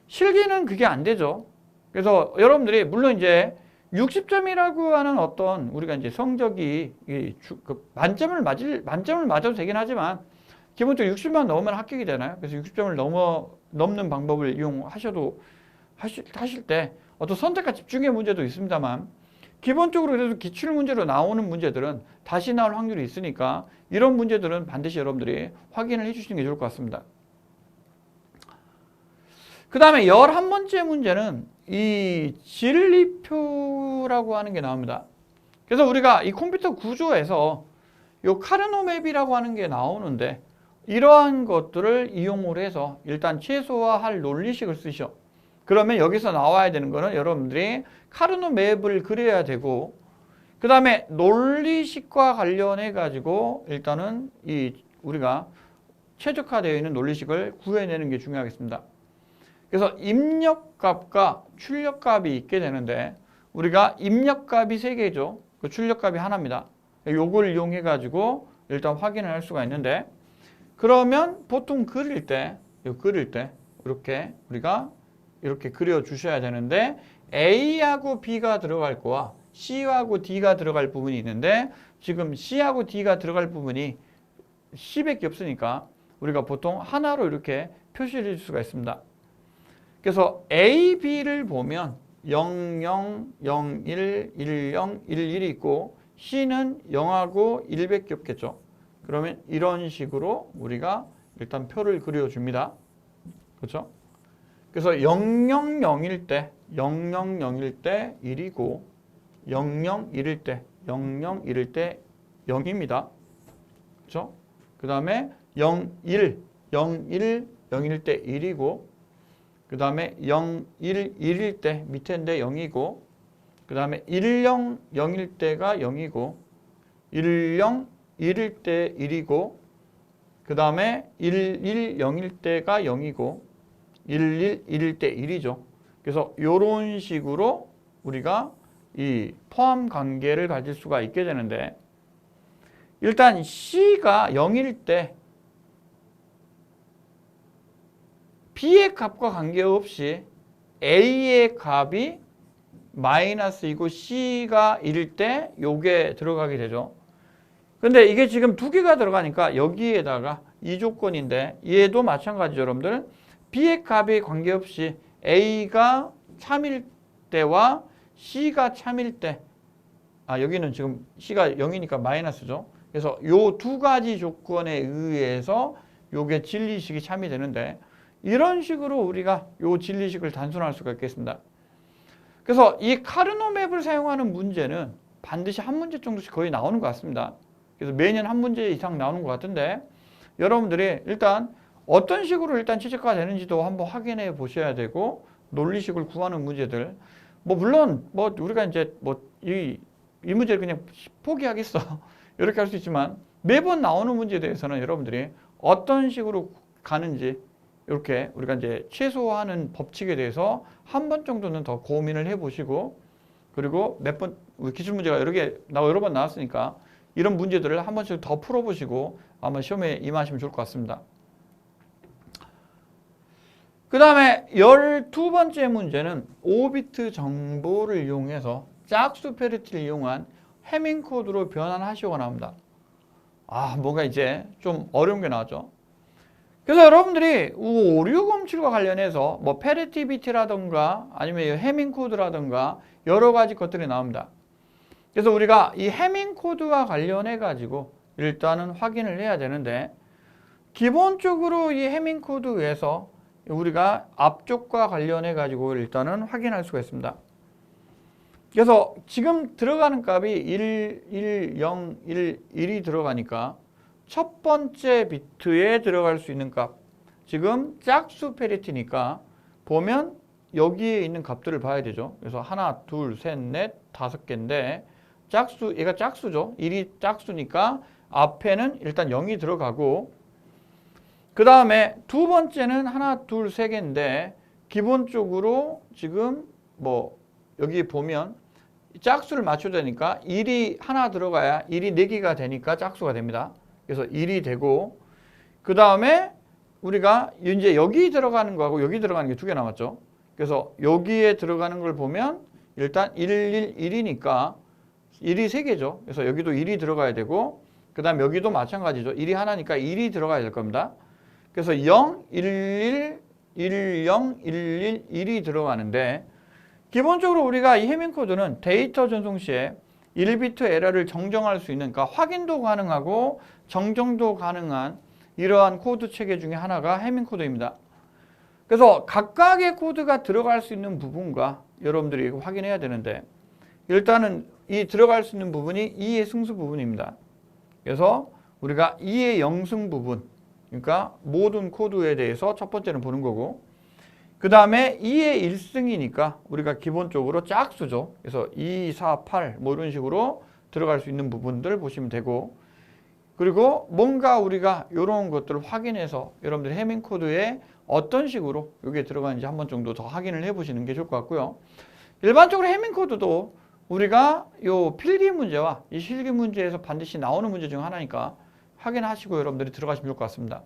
실기는 그게 안 되죠. 그래서 여러분들이 물론 이제 60점이라고 하는 어떤 우리가 이제 성적이 만점을 맞아도 되긴 하지만 기본적으로 60만 넘으면 합격이 되나요? 그래서 60점을 넘는 방법을 이용하셔도 하실 때 어떤 선택과 집중의 문제도 있습니다만 기본적으로 그래도 기출 문제로 나오는 문제들은 다시 나올 확률이 있으니까 이런 문제들은 반드시 여러분들이 확인을 해주시는 게 좋을 것 같습니다. 그 다음에 11번째 문제는 이 진리표라고 하는 게 나옵니다. 그래서 우리가 이 컴퓨터 구조에서 이 카르노 맵이라고 하는 게 나오는데 이러한 것들을 이용을 해서 일단 최소화할 논리식을 쓰셔. 그러면 여기서 나와야 되는 거는 여러분들이 카르노 맵을 그려야 되고, 그 다음에 논리식과 관련해 가지고 일단은 우리가 최적화되어 있는 논리식을 구해내는 게 중요하겠습니다. 그래서 입력값과 출력값이 있게 되는데, 우리가 입력값이 3개죠. 그 출력값이 하나입니다. 요걸 이용해 가지고 일단 확인을 할 수가 있는데, 그러면 보통 그릴 때 이렇게 우리가 이렇게 그려 주셔야 되는데, A하고 B가 들어갈 거와 C하고 D가 들어갈 부분이 있는데, 지금 C하고 D가 들어갈 부분이 C밖에 없으니까 우리가 보통 하나로 이렇게 표시를 해 줄 수가 있습니다. 그래서 A, B를 보면 0, 0, 0, 1, 1, 0, 1, 1이 있고, C는 0하고 1밖에 없겠죠. 그러면 이런 식으로 우리가 일단 표를 그려줍니다. 그렇죠? 그래서 0, 0, 0일 때 0, 0, 0일 때 1이고 0, 0, 1일 때 0, 0, 1일 때 0입니다. 그렇죠? 그 다음에 0, 1, 0, 1, 0일 때 1이고, 그 다음에 0, 1, 1일 때 밑에인데 0이고, 그 다음에 1, 0, 0일 때가 0이고, 1, 0, 1일 때 1이고, 그 다음에 1, 1, 0일 때가 0이고, 1, 1, 1일 때 1이죠. 그래서 이런 식으로 우리가 이 포함 관계를 가질 수가 있게 되는데, 일단 C가 0일 때 B의 값과 관계없이 A의 값이 마이너스이고 C가 1일 때 요게 들어가게 되죠. 근데 이게 지금 2개가 들어가니까 여기에다가 이 조건인데, 얘도 마찬가지죠, 여러분들. B의 값에 관계없이 A가 참일 때와 C가 참일 때, 여기는 지금 C가 0이니까 마이너스죠. 그래서 요 2가지 조건에 의해서 요게 진리식이 참이 되는데, 이런 식으로 우리가 요 진리식을 단순화할 수가 있겠습니다. 그래서 이 카르노 맵을 사용하는 문제는 반드시 한 문제 정도씩 거의 나오는 것 같습니다. 그래서 매년 한 문제 이상 나오는 것 같은데, 여러분들이 일단 어떤 식으로 일단 최적화가 되는지도 한번 확인해 보셔야 되고, 논리식을 구하는 문제들, 물론 우리가 이제 이 문제를 그냥 포기하겠어 이렇게 할 수 있지만, 매번 나오는 문제에 대해서는 여러분들이 어떤 식으로 가는지 이렇게 우리가 이제 최소화하는 법칙에 대해서 한 번 정도는 더 고민을 해보시고, 그리고 몇 번 기출 문제가 여러 번 나왔으니까 이런 문제들을 한 번씩 더 풀어보시고 아마 시험에 임하시면 좋을 것 같습니다. 그 다음에 12번째 문제는 5비트 정보를 이용해서 짝수 페리티를 이용한 해밍 코드로 변환하시오가 나옵니다. 뭔가 이제 좀 어려운 게 나왔죠. 그래서 여러분들이 5607과 관련해서 페리티비티라든가 아니면 해밍 코드라든가 여러 가지 것들이 나옵니다. 그래서 우리가 이 해밍 코드와 관련해 가지고 일단은 확인을 해야 되는데, 기본적으로 이 해밍 코드에서 우리가 앞쪽과 관련해 가지고 일단은 확인할 수가 있습니다. 그래서 지금 들어가는 값이 1, 1, 0, 1, 1이 들어가니까 첫 번째 비트에 들어갈 수 있는 값, 지금 짝수 페리티니까 보면 여기에 있는 값들을 봐야 되죠. 그래서 하나, 둘, 셋, 넷, 5개인데 얘가 짝수죠. 1이 짝수니까 앞에는 일단 0이 들어가고, 그 다음에 두 번째는 하나, 둘, 세 개인데 기본적으로 지금 여기 보면 짝수를 맞춰야 되니까 1이 하나 들어가야 1이 4개가 되니까 짝수가 됩니다. 그래서 1이 되고, 그 다음에 우리가 이제 여기 들어가는 거하고 여기 들어가는 게 2개 남았죠. 그래서 여기에 들어가는 걸 보면 일단 1, 1, 1이니까 1이 3개죠. 그래서 여기도 1이 들어가야 되고, 그 다음 여기도 마찬가지죠. 1이 하나니까 1이 들어가야 될 겁니다. 그래서 0, 1, 1, 1, 0, 1, 1, 1이 들어가는데, 기본적으로 우리가 이 해밍 코드는 데이터 전송 시에 1비트 에러를 정정할 수 있는, 그러니까 확인도 가능하고 정정도 가능한 이러한 코드 체계 중에 하나가 해밍 코드입니다. 그래서 각각의 코드가 들어갈 수 있는 부분과 여러분들이 확인해야 되는데, 일단은 이 들어갈 수 있는 부분이 2의 승수 부분입니다. 그래서 우리가 2의 영승 부분, 그러니까 모든 코드에 대해서 첫 번째는 보는 거고, 그 다음에 2의 1승이니까 우리가 기본적으로 짝수죠. 그래서 2, 4, 8 뭐 이런 식으로 들어갈 수 있는 부분들 보시면 되고, 그리고 뭔가 우리가 이런 것들을 확인해서 여러분들 해밍 코드에 어떤 식으로 이게 들어가는지 한번 정도 더 확인을 해보시는 게 좋을 것 같고요. 일반적으로 해밍 코드도 우리가 요 필기 문제와 이 실기 문제에서 반드시 나오는 문제 중 하나니까 확인하시고 여러분들이 들어가시면 좋을 것 같습니다.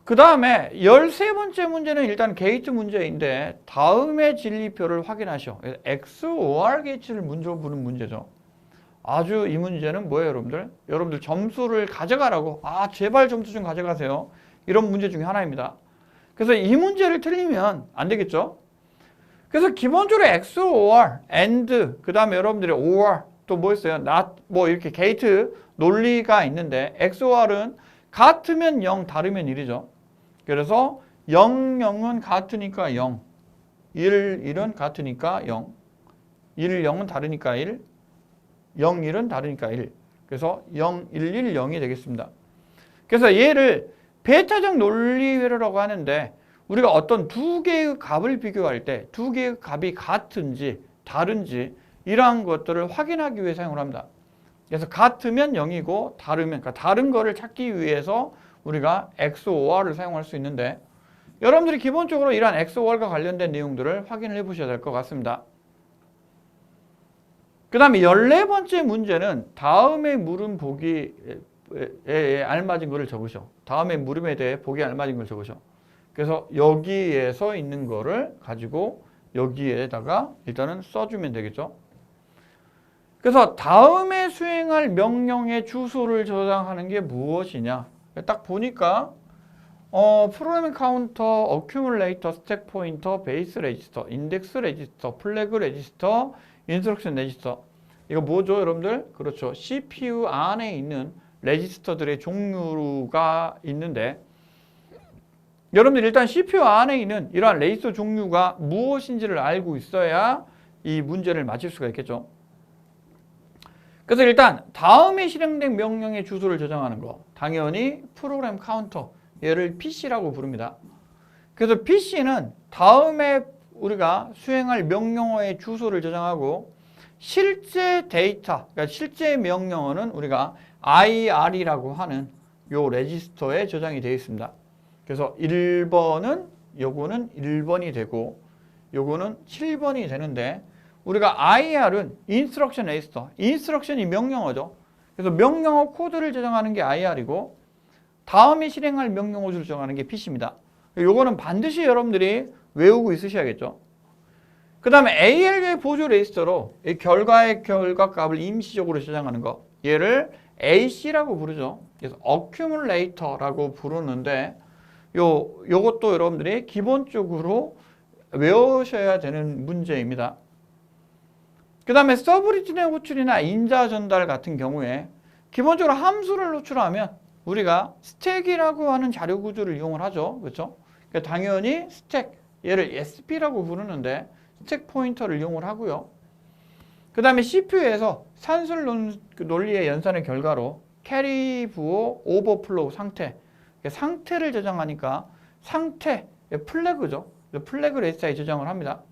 그 다음에 13번째 문제는 일단 게이트 문제인데 다음의 진리표를 확인하셔. XOR 게이트를 문제로 보는 문제죠. 아주 이 문제는 뭐예요, 여러분들? 여러분들 점수를 가져가라고. 아, 제발 점수 좀 가져가세요. 이런 문제 중에 하나입니다. 그래서 이 문제를 틀리면 안 되겠죠? 그래서 기본적으로 XOR, AND, 그 다음에 여러분들이 OR, 또 뭐 있어요? not, 뭐 이렇게 게이트 논리가 있는데 XOR은 같으면 0, 다르면 1이죠. 그래서 0, 0은 같으니까 0, 1, 1은 같으니까 0, 1, 0은 다르니까 1, 0, 1은 다르니까 1. 그래서 0, 1, 1, 0이 되겠습니다. 그래서 얘를 베타적 논리회로라고 하는데 우리가 어떤 두 개의 값을 비교할 때 두 개의 값이 같은지 다른지 이러한 것들을 확인하기 위해 사용을 합니다. 그래서 같으면 0이고 다르면, 그러니까 다른 거를 찾기 위해서 우리가 XOR을 사용할 수 있는데 여러분들이 기본적으로 이러한 XOR과 관련된 내용들을 확인을 해 보셔야 될 것 같습니다. 그 다음에 14번째 문제는 다음의 물음 보기에 알맞은 거를 적으셔. 다음의 물음에 대해 보기에 알맞은 걸 적으셔. 그래서 여기에서 있는 거를 가지고 여기에다가 일단은 써주면 되겠죠. 그래서 다음에 수행할 명령의 주소를 저장하는 게 무엇이냐. 딱 보니까 프로그래밍 카운터, 어큐뮬레이터, 스택 포인터, 베이스 레지스터, 인덱스 레지스터, 플래그 레지스터, 인스트럭션 레지스터. 이거 뭐죠, 여러분들? 그렇죠. CPU 안에 있는 레지스터들의 종류가 있는데 여러분들 일단 CPU 안에 있는 이러한 레지스터 종류가 무엇인지를 알고 있어야 이 문제를 맞힐 수가 있겠죠. 그래서 일단 다음에 실행된 명령의 주소를 저장하는 거 당연히 프로그램 카운터, 얘를 PC라고 부릅니다. 그래서 PC는 다음에 우리가 수행할 명령어의 주소를 저장하고 실제 데이터, 그러니까 실제 명령어는 우리가 IR이라고 하는 요 레지스터에 저장이 되어 있습니다. 그래서 1번은 요거는 1번이 되고 요거는 7번이 되는데 우리가 IR은 인스트럭션 레지스터, 인스트럭션이 명령어죠. 그래서 명령어 코드를 저장하는 게 IR이고 다음에 실행할 명령어를 저장하는 게 PC입니다. 요거는 반드시 여러분들이 외우고 있으셔야겠죠. 그 다음에 AL의 보조 레지스터로 이 결과의 결과값을 임시적으로 저장하는 거, 얘를 AC라고 부르죠. 그래서 어큐뮬레이터라고 부르는데 요것도 여러분들이 기본적으로 외우셔야 되는 문제입니다. 그 다음에 서브리진의 호출이나 인자 전달 같은 경우에 기본적으로 함수를 호출하면 우리가 스택이라고 하는 자료 구조를 이용을 하죠. 그렇죠? 그러니까 당연히 스택, 얘를 SP라고 부르는데 스택 포인터를 이용을 하고요. 그 다음에 CPU에서 산술 논리의 연산의 결과로 캐리, 부호, 오버플로우 상태, 상태를 저장하니까 상태, 플래그죠. 플래그 레지스터에 저장을 합니다.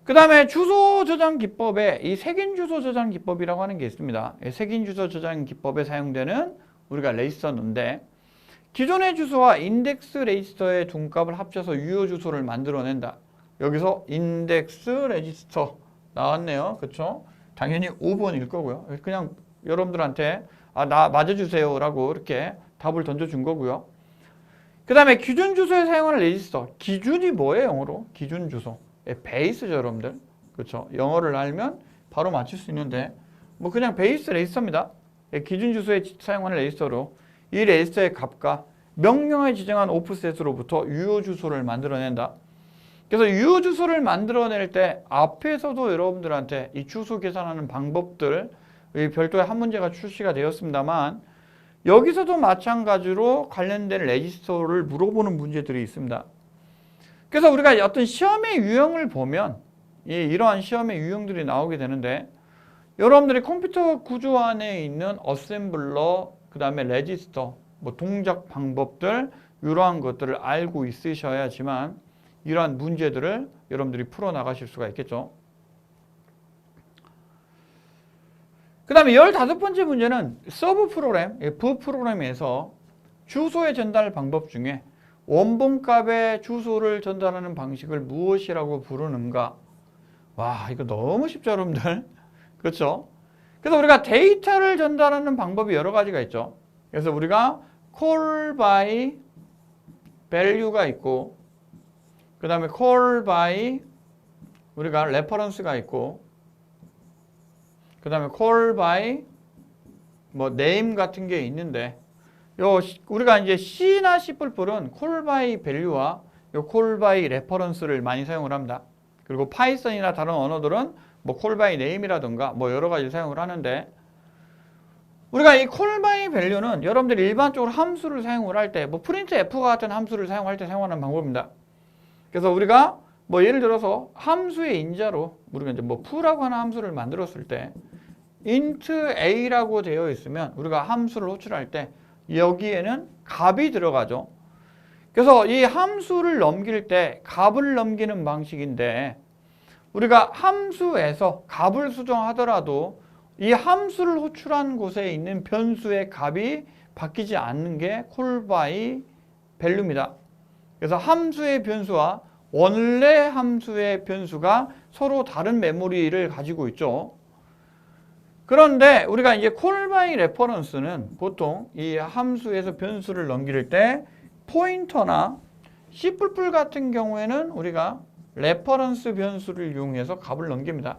그 다음에 주소 저장 기법에 이 색인 주소 저장 기법이라고 하는 게 있습니다. 색인 주소 저장 기법에 사용되는 우리가 레지스터인데 기존의 주소와 인덱스 레지스터의 둔값을 합쳐서 유효 주소를 만들어낸다. 여기서 인덱스 레지스터 나왔네요. 그렇죠? 당연히 5번일 거고요. 그냥 여러분들한테 나 맞아주세요 라고 이렇게 답을 던져준 거고요. 그 다음에 기준 주소에 사용하는 레지스터. 기준이 뭐예요, 영어로? 기준 주소. 베이스죠, 여러분들. 그렇죠? 영어를 알면 바로 맞출 수 있는데 뭐 그냥 베이스 레지스터입니다. 기준 주소에 사용하는 레지스터로 이 레지스터의 값과 명령에 지정한 오프셋으로부터 유효 주소를 만들어낸다. 그래서 유효 주소를 만들어낼 때 앞에서도 여러분들한테 이 주소 계산하는 방법들 별도의 한 문제가 출시가 되었습니다만 여기서도 마찬가지로 관련된 레지스터를 물어보는 문제들이 있습니다. 그래서 우리가 어떤 시험의 유형을 보면 이러한 시험의 유형들이 나오게 되는데 여러분들이 컴퓨터 구조 안에 있는 어셈블러, 그 다음에 레지스터, 뭐 동작 방법들, 이러한 것들을 알고 있으셔야지만 이러한 문제들을 여러분들이 풀어나가실 수가 있겠죠. 그 다음에 15번째 문제는 서브 프로그램, 부 프로그램에서 주소의 전달 방법 중에 원본값의 주소를 전달하는 방식을 무엇이라고 부르는가? 와, 이거 너무 쉽죠, 여러분들? 그렇죠? 그래서 우리가 데이터를 전달하는 방법이 여러 가지가 있죠. 그래서 우리가 call by value가 있고, 그 다음에 call by 우리가 reference가 있고, 그 다음에 call by 뭐 name 같은 게 있는데, 우리가 이제 C나 C++은 call by value와 call by reference를 많이 사용을 합니다. 그리고 파이썬이나 다른 언어들은 뭐 call by name이라든가 뭐 여러 가지 사용을 하는데, 우리가 이 call by value는 여러분들이 일반적으로 함수를 사용을 할 때, 뭐 printf 같은 함수를 사용할 때 사용하는 방법입니다. 그래서 우리가 뭐 예를 들어서 함수의 인자로 우리가 이제 뭐 f라고 하는 함수를 만들었을 때 int a라고 되어 있으면 우리가 함수를 호출할 때 여기에는 값이 들어가죠. 그래서 이 함수를 넘길 때 값을 넘기는 방식인데, 우리가 함수에서 값을 수정하더라도 이 함수를 호출한 곳에 있는 변수의 값이 바뀌지 않는 게 call by value입니다. 그래서 함수의 변수와 원래 함수의 변수가 서로 다른 메모리를 가지고 있죠. 그런데 우리가 이제 call by reference는 보통 이 함수에서 변수를 넘길 때 포인터나 C++ 같은 경우에는 우리가 레퍼런스 변수를 이용해서 값을 넘깁니다.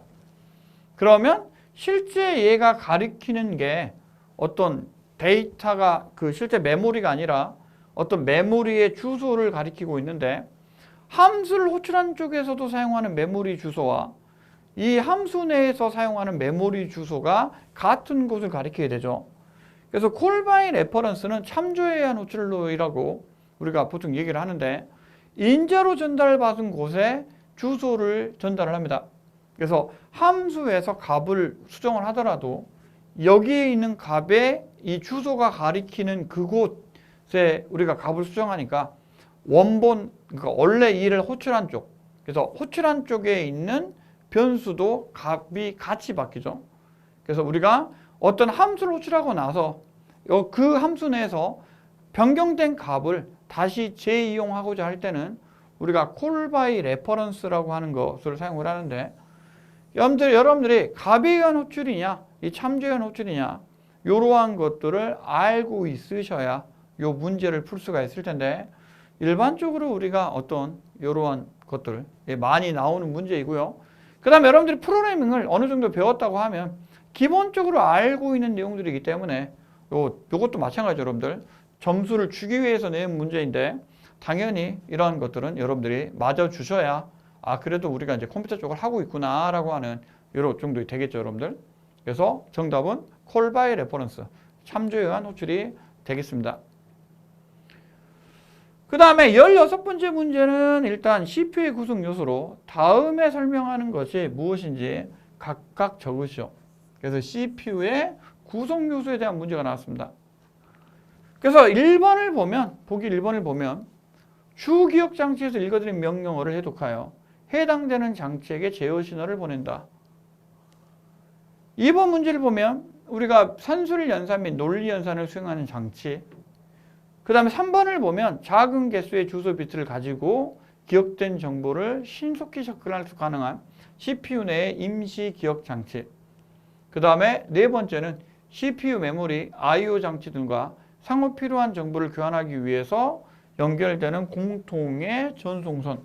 그러면 실제 얘가 가리키는 게 어떤 데이터가 그 실제 메모리가 아니라 어떤 메모리의 주소를 가리키고 있는데, 함수를 호출한 쪽에서도 사용하는 메모리 주소와 이 함수 내에서 사용하는 메모리 주소가 같은 곳을 가리키게 되죠. 그래서 call by reference는 참조에 의한 호출로이라고 우리가 보통 얘기를 하는데, 인자로 전달받은 곳에 주소를 전달을 합니다. 그래서 함수에서 값을 수정을 하더라도 여기에 있는 값에 이 주소가 가리키는 그곳에 우리가 값을 수정하니까 원본, 그러니까 원래 이를 호출한 쪽, 그래서 호출한 쪽에 있는 변수도 값이 같이 바뀌죠. 그래서 우리가 어떤 함수를 호출하고 나서 그 함수 내에서 변경된 값을 다시 재이용하고자 할 때는 우리가 call by reference라고 하는 것을 사용을 하는데, 여러분들이 값에 의한 호출이냐, 이 참조에 의한 호출이냐, 이러한 것들을 알고 있으셔야 이 문제를 풀 수가 있을 텐데, 일반적으로 우리가 어떤 이러한 것들 많이 나오는 문제이고요. 그 다음에 여러분들이 프로그래밍을 어느 정도 배웠다고 하면 기본적으로 알고 있는 내용들이기 때문에 요것도 마찬가지죠. 여러분들 점수를 주기 위해서 낸 문제인데, 당연히 이러한 것들은 여러분들이 맞아 주셔야 그래도 우리가 이제 컴퓨터 쪽을 하고 있구나 라고 하는 이런 정도 되겠죠, 여러분들. 그래서 정답은 call by reference, 참조에 의한 호출이 되겠습니다. 그 다음에 16번째 문제는 일단 CPU의 구성 요소로 다음에 설명하는 것이 무엇인지 각각 적으시오. 그래서 CPU의 구성 요소에 대한 문제가 나왔습니다. 그래서 1번을 보면, 보기 1번을 보면 주기억 장치에서 읽어드린 명령어를 해독하여 해당되는 장치에게 제어 신호를 보낸다. 2번 문제를 보면 우리가 산술 연산 및 논리 연산을 수행하는 장치, 그 다음에 3번을 보면 작은 개수의 주소 비트를 가지고 기억된 정보를 신속히 접근할 수 가능한 CPU 내의 임시 기억 장치, 그 다음에 네 번째는 CPU 메모리, I/O 장치 등과 상호 필요한 정보를 교환하기 위해서 연결되는 공통의 전송선.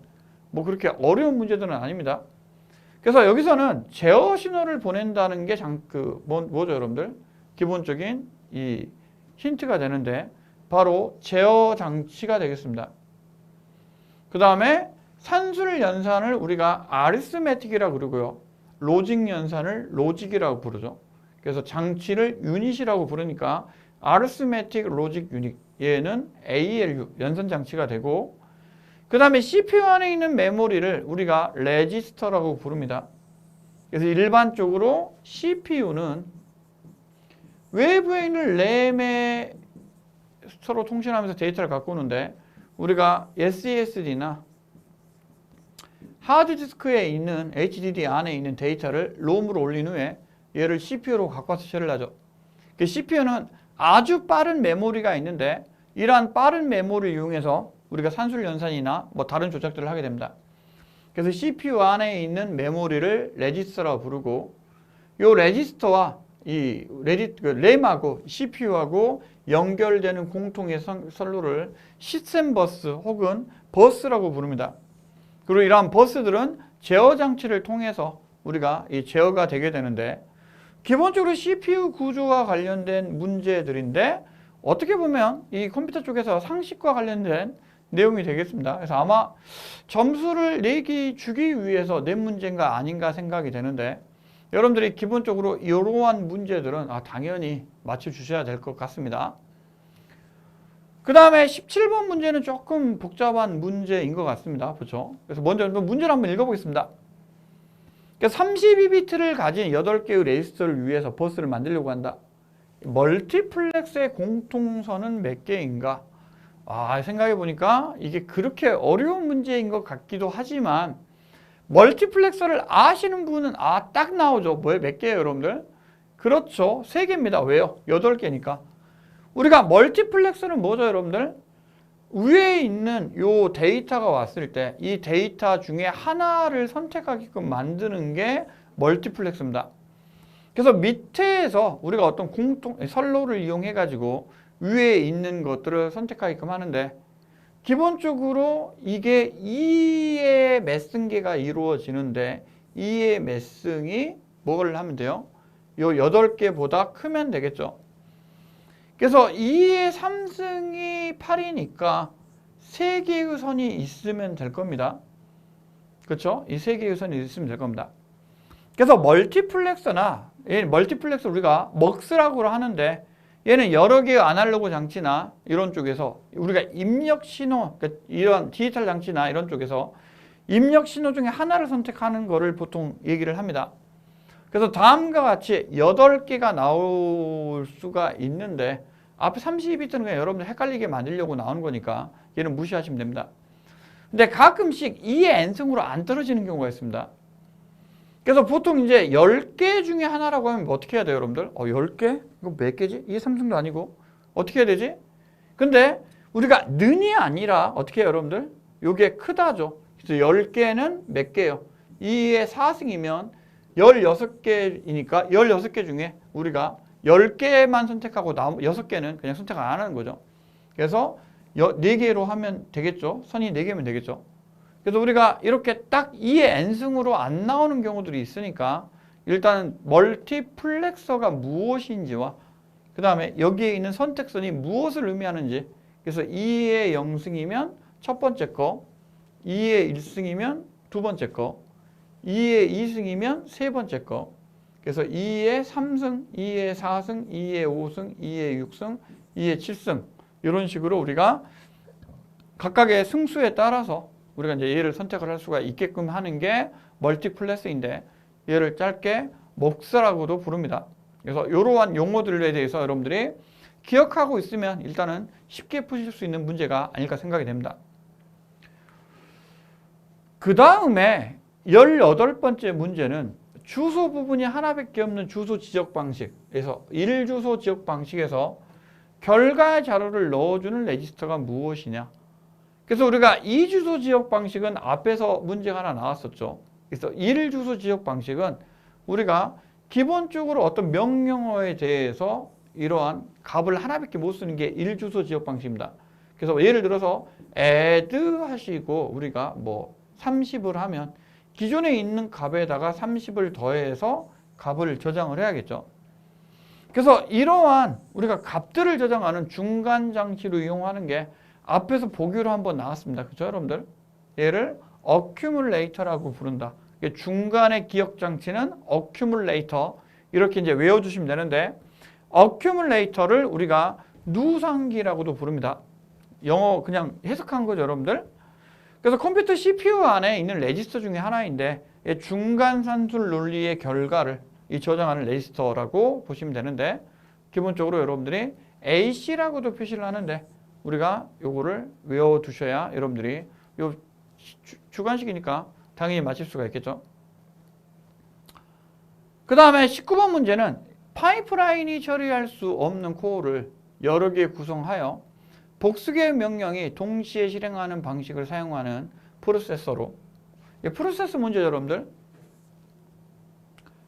뭐 그렇게 어려운 문제들은 아닙니다. 그래서 여기서는 제어 신호를 보낸다는 게 뭐죠, 여러분들? 기본적인 이 힌트가 되는데 바로 제어 장치가 되겠습니다. 그 다음에 산술 연산을 우리가 아리스메틱이라고 그러고요. 로직 연산을 로직이라고 부르죠. 그래서 장치를 유닛이라고 부르니까 아리스메틱 로직 유닛, 얘는 ALU, 연산 장치가 되고, 그 다음에 CPU 안에 있는 메모리를 우리가 레지스터라고 부릅니다. 그래서 일반적으로 CPU는 외부에 있는 램에 서로 통신하면서 데이터를 갖고 오는데 우리가 SSD나 하드디스크에 있는 HDD 안에 있는 데이터를 롬으로 올린 후에 얘를 CPU로 갖고 와서 처리를 하죠. CPU는 아주 빠른 메모리가 있는데 이러한 빠른 메모리를 이용해서 우리가 산술연산이나 뭐 다른 조작들을 하게 됩니다. 그래서 CPU 안에 있는 메모리를 레지스터라고 부르고 이 레지스터와 이 램하고 CPU하고 연결되는 공통의 선로를 시스템 버스 혹은 버스라고 부릅니다. 그리고 이러한 버스들은 제어 장치를 통해서 우리가 이 제어가 되게 되는데 기본적으로 CPU 구조와 관련된 문제들인데 어떻게 보면 이 컴퓨터 쪽에서 상식과 관련된 내용이 되겠습니다. 그래서 아마 점수를 주기 위해서 낸 문제인가 아닌가 생각이 되는데 여러분들이 기본적으로 이러한 문제들은 당연히 맞춰주셔야 될 것 같습니다. 그 다음에 17번 문제는 조금 복잡한 문제인 것 같습니다. 그렇죠? 그래서 먼저 문제를 한번 읽어보겠습니다. 32비트를 가진 8개의 레지스터를 위해서 버스를 만들려고 한다. 멀티플렉스의 공통선은 몇 개인가? 생각해보니까 이게 그렇게 어려운 문제인 것 같기도 하지만 멀티플렉서를 아시는 분은 딱 나오죠. 몇 개예요, 여러분들? 그렇죠. 3개입니다. 왜요? 8개니까. 우리가 멀티플렉서는 뭐죠, 여러분들? 위에 있는 요 데이터가 왔을 때 이 데이터 중에 하나를 선택하게끔 만드는 게 멀티플렉서입니다. 그래서 밑에서 우리가 어떤 선로를 이용해 가지고 위에 있는 것들을 선택하게끔 하는데 기본적으로 이게 2의 매승계가 이루어지는데 2의 매승이 뭐를 하면 돼요? 요 8개보다 크면 되겠죠. 그래서 2의 3승이 8이니까 3개의 선이 있으면 될 겁니다. 그렇죠? 이 3개의 선이 있으면 될 겁니다. 그래서 멀티플렉서나 멀티플렉서 우리가 먹스라고 하는데 얘는 여러 개의 아날로그 장치나 이런 쪽에서 우리가 입력 신호, 그러니까 이런 디지털 장치나 이런 쪽에서 입력 신호 중에 하나를 선택하는 거를 보통 얘기를 합니다. 그래서 다음과 같이 8개가 나올 수가 있는데 앞에 32비트는 그냥 여러분들 헷갈리게 만들려고 나오는 거니까 얘는 무시하시면 됩니다. 근데 가끔씩 2의 n승으로 안 떨어지는 경우가 있습니다. 그래서 보통 이제 10개 중에 하나라고 하면 어떻게 해야 돼요, 여러분들? 10개? 이거 몇 개지? 2의 3승도 아니고 어떻게 해야 되지? 근데 우리가 는이 아니라 어떻게 해요, 여러분들? 요게 크다죠. 그래서 10개는 몇 개예요? 2의 4승이면 16개이니까 16개 중에 우리가 10개만 선택하고 나머지 6개는 그냥 선택 안 하는 거죠. 그래서 4개로 하면 되겠죠. 선이 4개면 되겠죠. 그래서 우리가 이렇게 딱 2의 n승으로 안 나오는 경우들이 있으니까 일단 멀티플렉서가 무엇인지와 그 다음에 여기에 있는 선택선이 무엇을 의미하는지, 그래서 2의 0승이면 첫 번째 거, 2의 1승이면 두 번째 거, 2의 2승이면 세 번째 거, 그래서 2의 3승, 2의 4승, 2의 5승, 2의 6승, 2의 7승 이런 식으로 우리가 각각의 승수에 따라서 우리가 이제 얘를 선택을 할 수가 있게끔 하는 게 멀티플렉스인데 얘를 짧게 먹스라고도 부릅니다. 그래서 이러한 용어들에 대해서 여러분들이 기억하고 있으면 일단은 쉽게 푸실 수 있는 문제가 아닐까 생각이 됩니다. 그 다음에 18번째 문제는 주소 부분이 하나밖에 없는 주소 지적 방식. 그래서 1주소 지적 방식에서 결과 자료를 넣어주는 레지스터가 무엇이냐. 그래서 우리가 2주소 지역 방식은 앞에서 문제가 하나 나왔었죠. 그래서 1주소 지역 방식은 우리가 기본적으로 어떤 명령어에 대해서 이러한 값을 하나밖에 못 쓰는 게 1주소 지역 방식입니다. 그래서 예를 들어서 add 하시고 우리가 뭐 30을 하면 기존에 있는 값에다가 30을 더해서 값을 저장을 해야겠죠. 그래서 이러한 우리가 값들을 저장하는 중간 장치로 이용하는 게 앞에서 보기로 한번 나왔습니다. 그죠, 여러분들? 얘를 accumulator라고 부른다. 중간의 기억 장치는 accumulator. 이렇게 이제 외워주시면 되는데, accumulator를 우리가 누상기라고도 부릅니다. 영어 그냥 해석한 거죠, 여러분들? 그래서 컴퓨터 CPU 안에 있는 레지스터 중에 하나인데 중간 산술 논리의 결과를 이 저장하는 레지스터라고 보시면 되는데 기본적으로 여러분들이 AC라고도 표시를 하는데 우리가 요거를 외워두셔야 여러분들이 요 주관식이니까 당연히 맞힐 수가 있겠죠. 그 다음에 19번 문제는 파이프라인이 처리할 수 없는 코어를 여러 개 구성하여 복수개의 명령이 동시에 실행하는 방식을 사용하는 프로세서로, 프로세서 문제 여러분들,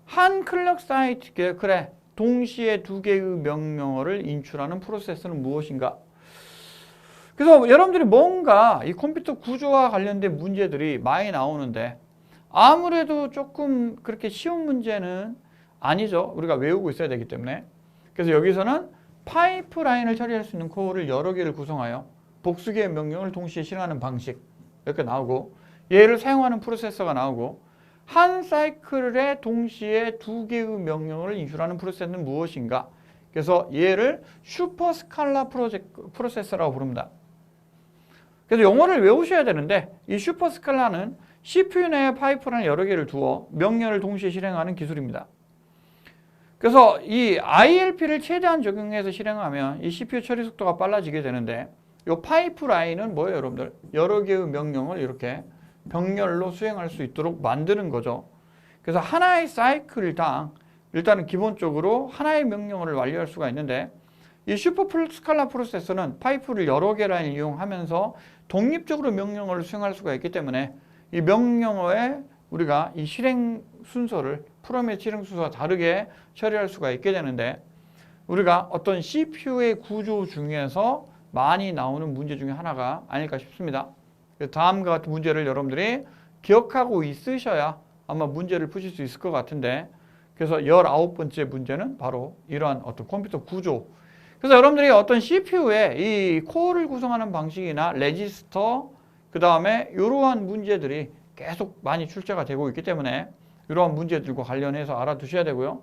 한 클럭 사이트에 그래 동시에 두 개의 명령어를 인출하는 프로세서는 무엇인가? 그래서 여러분들이 뭔가 이 컴퓨터 구조와 관련된 문제들이 많이 나오는데 아무래도 조금 그렇게 쉬운 문제는 아니죠. 우리가 외우고 있어야 되기 때문에. 그래서 여기서는 파이프라인을 처리할 수 있는 코어를 여러 개를 구성하여 복수개의 명령을 동시에 실행하는 방식 이렇게 나오고, 얘를 사용하는 프로세서가 나오고, 한 사이클에 동시에 두 개의 명령을 인출하는 프로세서는 무엇인가? 그래서 얘를 슈퍼스칼라 프로세서라고 부릅니다. 그래서 용어를 외우셔야 되는데 이 슈퍼스칼라는 CPU 내에 파이프라인 여러 개를 두어 명령을 동시에 실행하는 기술입니다. 그래서 이 ILP를 최대한 적용해서 실행하면 이 CPU 처리 속도가 빨라지게 되는데 이 파이프라인은 뭐예요, 여러분들? 여러 개의 명령을 이렇게 병렬로 수행할 수 있도록 만드는 거죠. 그래서 하나의 사이클당 일단은 기본적으로 하나의 명령어를 완료할 수가 있는데 이 슈퍼스칼라 프로세서는 파이프를 여러 개 라인을 이용하면서 독립적으로 명령어를 수행할 수가 있기 때문에 이 명령어에 우리가 이 실행 순서를 프로그램의 실행 순서와 다르게 처리할 수가 있게 되는데 우리가 어떤 CPU의 구조 중에서 많이 나오는 문제 중에 하나가 아닐까 싶습니다. 다음과 같은 문제를 여러분들이 기억하고 있으셔야 아마 문제를 푸실 수 있을 것 같은데, 그래서 19번째 문제는 바로 이러한 어떤 컴퓨터 구조. 그래서 여러분들이 어떤 CPU의 이 코어를 구성하는 방식이나 레지스터, 그 다음에 이러한 문제들이 계속 많이 출제가 되고 있기 때문에 이러한 문제들과 관련해서 알아두셔야 되고요.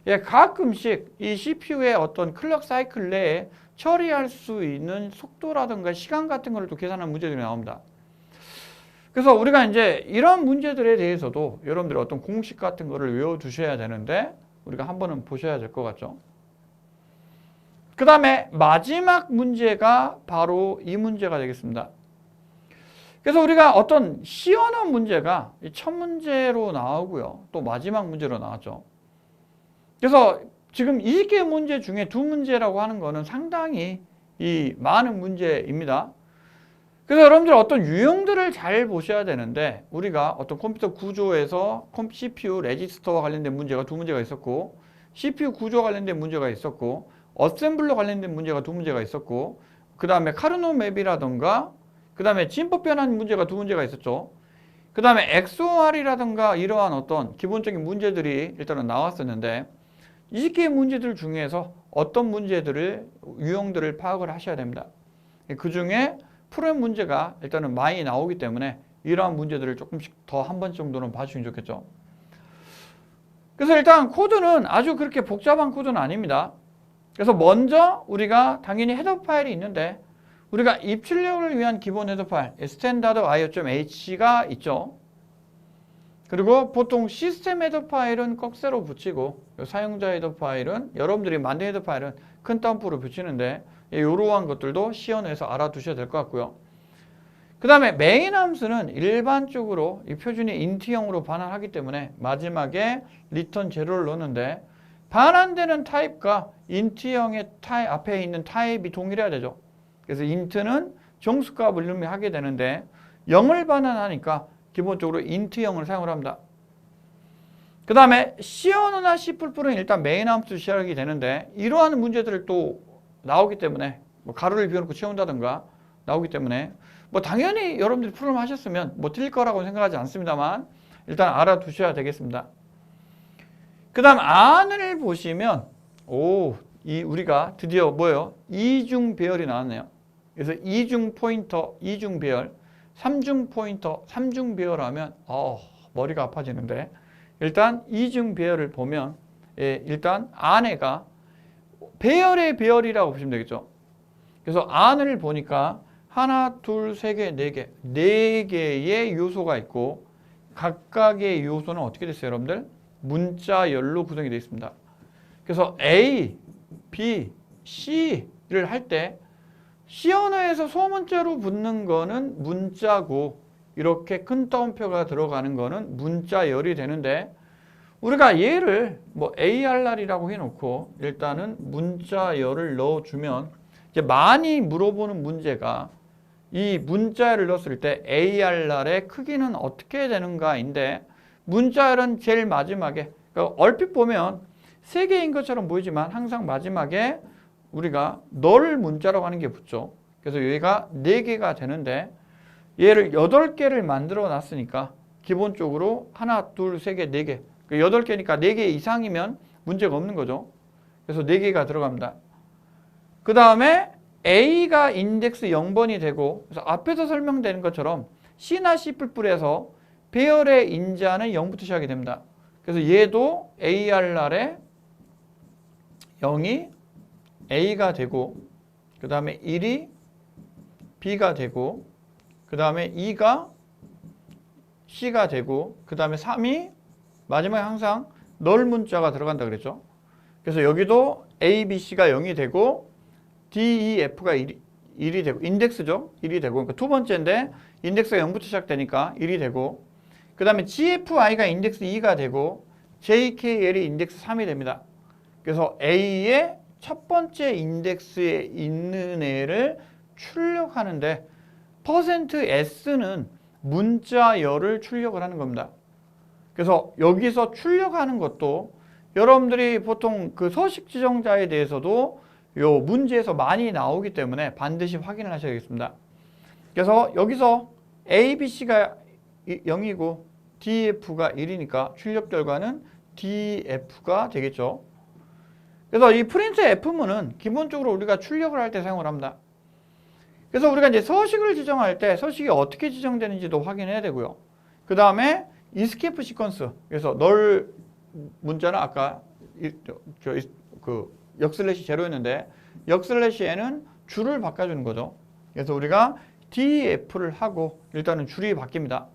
예, 가끔씩 이 CPU의 어떤 클럭 사이클 내에 처리할 수 있는 속도라든가 시간 같은 걸 또 계산하는 문제들이 나옵니다. 그래서 우리가 이제 이런 문제들에 대해서도 여러분들이 어떤 공식 같은 거를 외워두셔야 되는데 우리가 한 번은 보셔야 될 것 같죠. 그 다음에 마지막 문제가 바로 이 문제가 되겠습니다. 그래서 우리가 어떤 시언어 문제가 첫 문제로 나오고요. 또 마지막 문제로 나왔죠. 그래서 지금 20개 문제 중에 두 문제라고 하는 거는 상당히 이 많은 문제입니다. 그래서 여러분들 어떤 유형들을 잘 보셔야 되는데 우리가 어떤 컴퓨터 구조에서 CPU 레지스터와 관련된 문제가 두 문제가 있었고, CPU 구조와 관련된 문제가 있었고, 어셈블러 관련된 문제가 두 문제가 있었고, 그 다음에 카르노 맵이라던가 그 다음에 진법 변환 문제가 두 문제가 있었죠. 그 다음에 XOR이라든가 이러한 어떤 기본적인 문제들이 일단은 나왔었는데 20개의 문제들 중에서 어떤 문제들을 유형들을 파악을 하셔야 됩니다. 그 중에 프로그램 문제가 일단은 많이 나오기 때문에 이러한 문제들을 조금씩 더 한 번 정도는 봐주시면 좋겠죠. 그래서 일단 코드는 아주 그렇게 복잡한 코드는 아닙니다. 그래서 먼저 우리가 당연히 헤더 파일이 있는데 우리가 입출력을 위한 기본 헤더 파일 standard.io.h가 있죠. 그리고 보통 시스템 헤더 파일은 꺽쇠로 붙이고 사용자 헤더 파일은 여러분들이 만든 헤더 파일은 큰 덤프로 붙이는데 이러한 것들도 시연해서 알아두셔야 될 것 같고요. 그 다음에 메인 함수는 일반적으로 이 표준이 int형으로 반환하기 때문에 마지막에 return 제로를 넣는데 반환되는 타입과 int형의 타입 앞에 있는 타입이 동일해야 되죠. 그래서 int는 정수값을 의미하게 되는데 0을 반환하니까 기본적으로 int형을 사용을 합니다. 그 다음에 C언어나 C++는 일단 메인 함수 시작이 되는데 이러한 문제들을 또 나오기 때문에 뭐 가로를 비워놓고 채운다든가 나오기 때문에 뭐 당연히 여러분들이 프로그램 하셨으면 뭐 틀릴 거라고 생각하지 않습니다만 일단 알아두셔야 되겠습니다. 그 다음 안을 보시면 우리가 드디어 뭐예요? 이중 배열이 나왔네요. 그래서 이중 포인터, 이중 배열, 삼중 포인터, 삼중 배열하면 머리가 아파지는데 일단 이중 배열을 보면 일단 안에가 배열의 배열이라고 보시면 되겠죠. 그래서 안을 보니까 하나, 둘, 세 개, 네 개. 네 개의 요소가 있고 각각의 요소는 어떻게 됐어요, 여러분들? 문자열로 구성이 되어 있습니다. 그래서 A, B, C를 할 때 C 언어에서 소문자로 붙는 거는 문자고 이렇게 큰 따옴표가 들어가는 거는 문자열이 되는데 우리가 얘를 뭐 ARR이라고 해놓고 일단은 문자열을 넣어주면 이제 많이 물어보는 문제가 이 문자열을 넣었을 때 ARR의 크기는 어떻게 되는가인데 문자열은 제일 마지막에 그러니까 얼핏 보면 세 개인 것처럼 보이지만 항상 마지막에 우리가 널 문자라고 하는 게 붙죠. 그래서 여기가 4개가 되는데 얘를 8개를 만들어 놨으니까 기본적으로 하나, 둘, 세 개, 4개 8개니까 4개 이상이면 문제가 없는 거죠. 그래서 4개가 들어갑니다. 그 다음에 A가 인덱스 0번이 되고 그래서 앞에서 설명된 것처럼 C나 C++에서 배열의 인자는 0부터 시작이 됩니다. 그래서 얘도 ARR에 0이 A가 되고 그 다음에 1이 B가 되고 그 다음에 2가 C가 되고 그 다음에 3이 마지막에 항상 널 문자가 들어간다 그랬죠. 그래서 여기도 A, B, C가 0이 되고 D, E, F가 1이 되고 인덱스죠. 1이 되고 그러니까 두 번째인데 인덱스가 0부터 시작되니까 1이 되고 그 다음에 G, F, I가 인덱스 2가 되고 J, K, L이 인덱스 3이 됩니다. 그래서 A의 첫 번째 인덱스에 있는 애를 출력하는데 %S는 문자열을 출력을 하는 겁니다. 그래서 여기서 출력하는 것도 여러분들이 보통 그 서식 지정자에 대해서도 요 문제에서 많이 나오기 때문에 반드시 확인을 하셔야겠습니다. 그래서 여기서 A, B, C가 0이고 D, F가 1이니까 출력 결과는 D, F가 되겠죠. 그래서 이 프린트 F문은 기본적으로 우리가 출력을 할 때 사용을 합니다. 그래서 우리가 이제 서식을 지정할 때 서식이 어떻게 지정되는지도 확인해야 되고요. 그 다음에 이스케이프 시퀀스. 그래서 널 문자는 아까 역슬래시 제로였는데 역슬래시에는 줄을 바꿔주는 거죠. 그래서 우리가 DF를 하고 일단은 줄이 바뀝니다.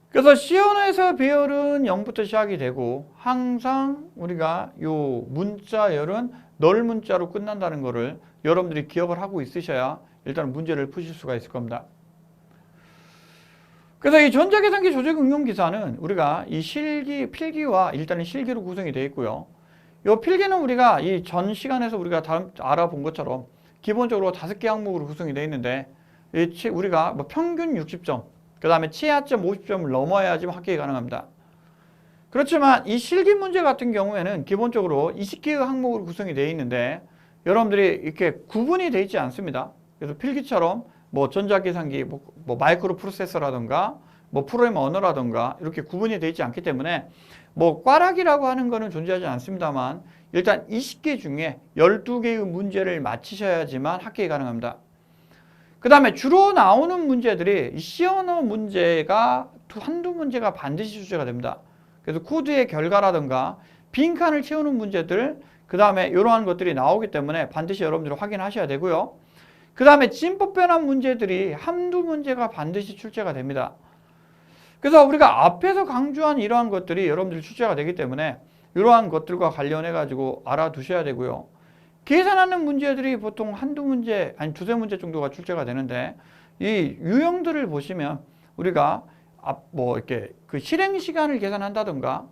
그래서 C 언어에서 배열은 0부터 시작이 되고 항상 우리가 요 문자열은 널 문자로 끝난다는 거를 여러분들이 기억을 하고 있으셔야 일단 문제를 푸실 수가 있을 겁니다. 그래서 이 전자계산기 조직 응용 기사는 우리가 이 실기, 필기와 일단은 실기로 구성이 되어 있고요. 이 필기는 우리가 이 전 시간에서 우리가 알아본 것처럼 기본적으로 5개 항목으로 구성이 되어 있는데 우리가 뭐 평균 60점, 그 다음에 치하점 50점을 넘어야지 합격이 가능합니다. 그렇지만 이 실기 문제 같은 경우에는 기본적으로 20개의 항목으로 구성이 되어 있는데 여러분들이 이렇게 구분이 되어 있지 않습니다. 그래서 필기처럼 뭐 전자계산기, 뭐 마이크로 프로세서라든가 뭐 프로그래머 언어라든가 이렇게 구분이 되어 있지 않기 때문에 뭐 꽈락이라고 하는 거는 존재하지 않습니다만 일단 20개 중에 12개의 문제를 맞히셔야지만 합격이 가능합니다. 그 다음에 주로 나오는 문제들이 C 언어 문제가 한두 문제가 반드시 출제가 됩니다. 그래서 코드의 결과라든가 빈칸을 채우는 문제들 그 다음에 이러한 것들이 나오기 때문에 반드시 여러분들이 확인하셔야 되고요. 그 다음에 진법 변환 문제들이 한두 문제가 반드시 출제가 됩니다. 그래서 우리가 앞에서 강조한 이러한 것들이 여러분들이 출제가 되기 때문에 이러한 것들과 관련해 가지고 알아두셔야 되고요. 계산하는 문제들이 보통 한두 문제 아니 두세 문제 정도가 출제가 되는데 이 유형들을 보시면 우리가 뭐 이렇게 그 실행 시간을 계산한다든가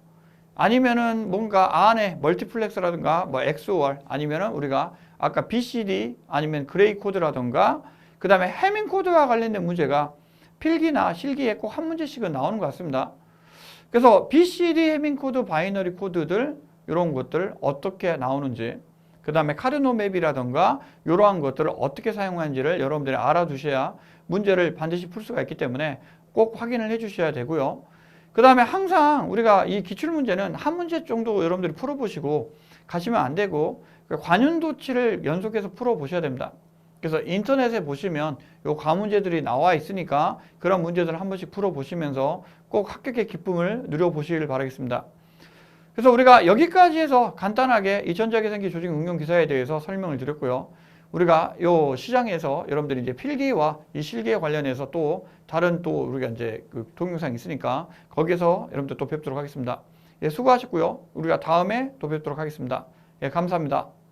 아니면은 뭔가 안에 멀티플렉스라든가 뭐 XOR 아니면은 우리가 아까 BCD 아니면 그레이 코드라든가 그 다음에 해밍 코드와 관련된 문제가 필기나 실기에 꼭 한 문제씩은 나오는 것 같습니다. 그래서 BCD 해밍 코드 바이너리 코드들 이런 것들 어떻게 나오는지 그 다음에 카르노 맵이라든가 이러한 것들을 어떻게 사용하는지를 여러분들이 알아두셔야 문제를 반드시 풀 수가 있기 때문에 꼭 확인을 해 주셔야 되고요. 그 다음에 항상 우리가 이 기출문제는 한 문제 정도 여러분들이 풀어보시고 가시면 안 되고 관윤도치를 연속해서 풀어보셔야 됩니다. 그래서 인터넷에 보시면 요 과문제들이 나와 있으니까 그런 문제들을 한 번씩 풀어보시면서 꼭 합격의 기쁨을 누려보시길 바라겠습니다. 그래서 우리가 여기까지 해서 간단하게 이 전자계산기 조직 응용 기사에 대해서 설명을 드렸고요. 우리가 요 시장에서 여러분들이 이제 필기와 이 실기에 관련해서 또 다른 또 우리가 이제 그 동영상이 있으니까 거기에서 여러분들 또 뵙도록 하겠습니다. 예, 수고하셨고요. 우리가 다음에 또 뵙도록 하겠습니다. 예, 감사합니다.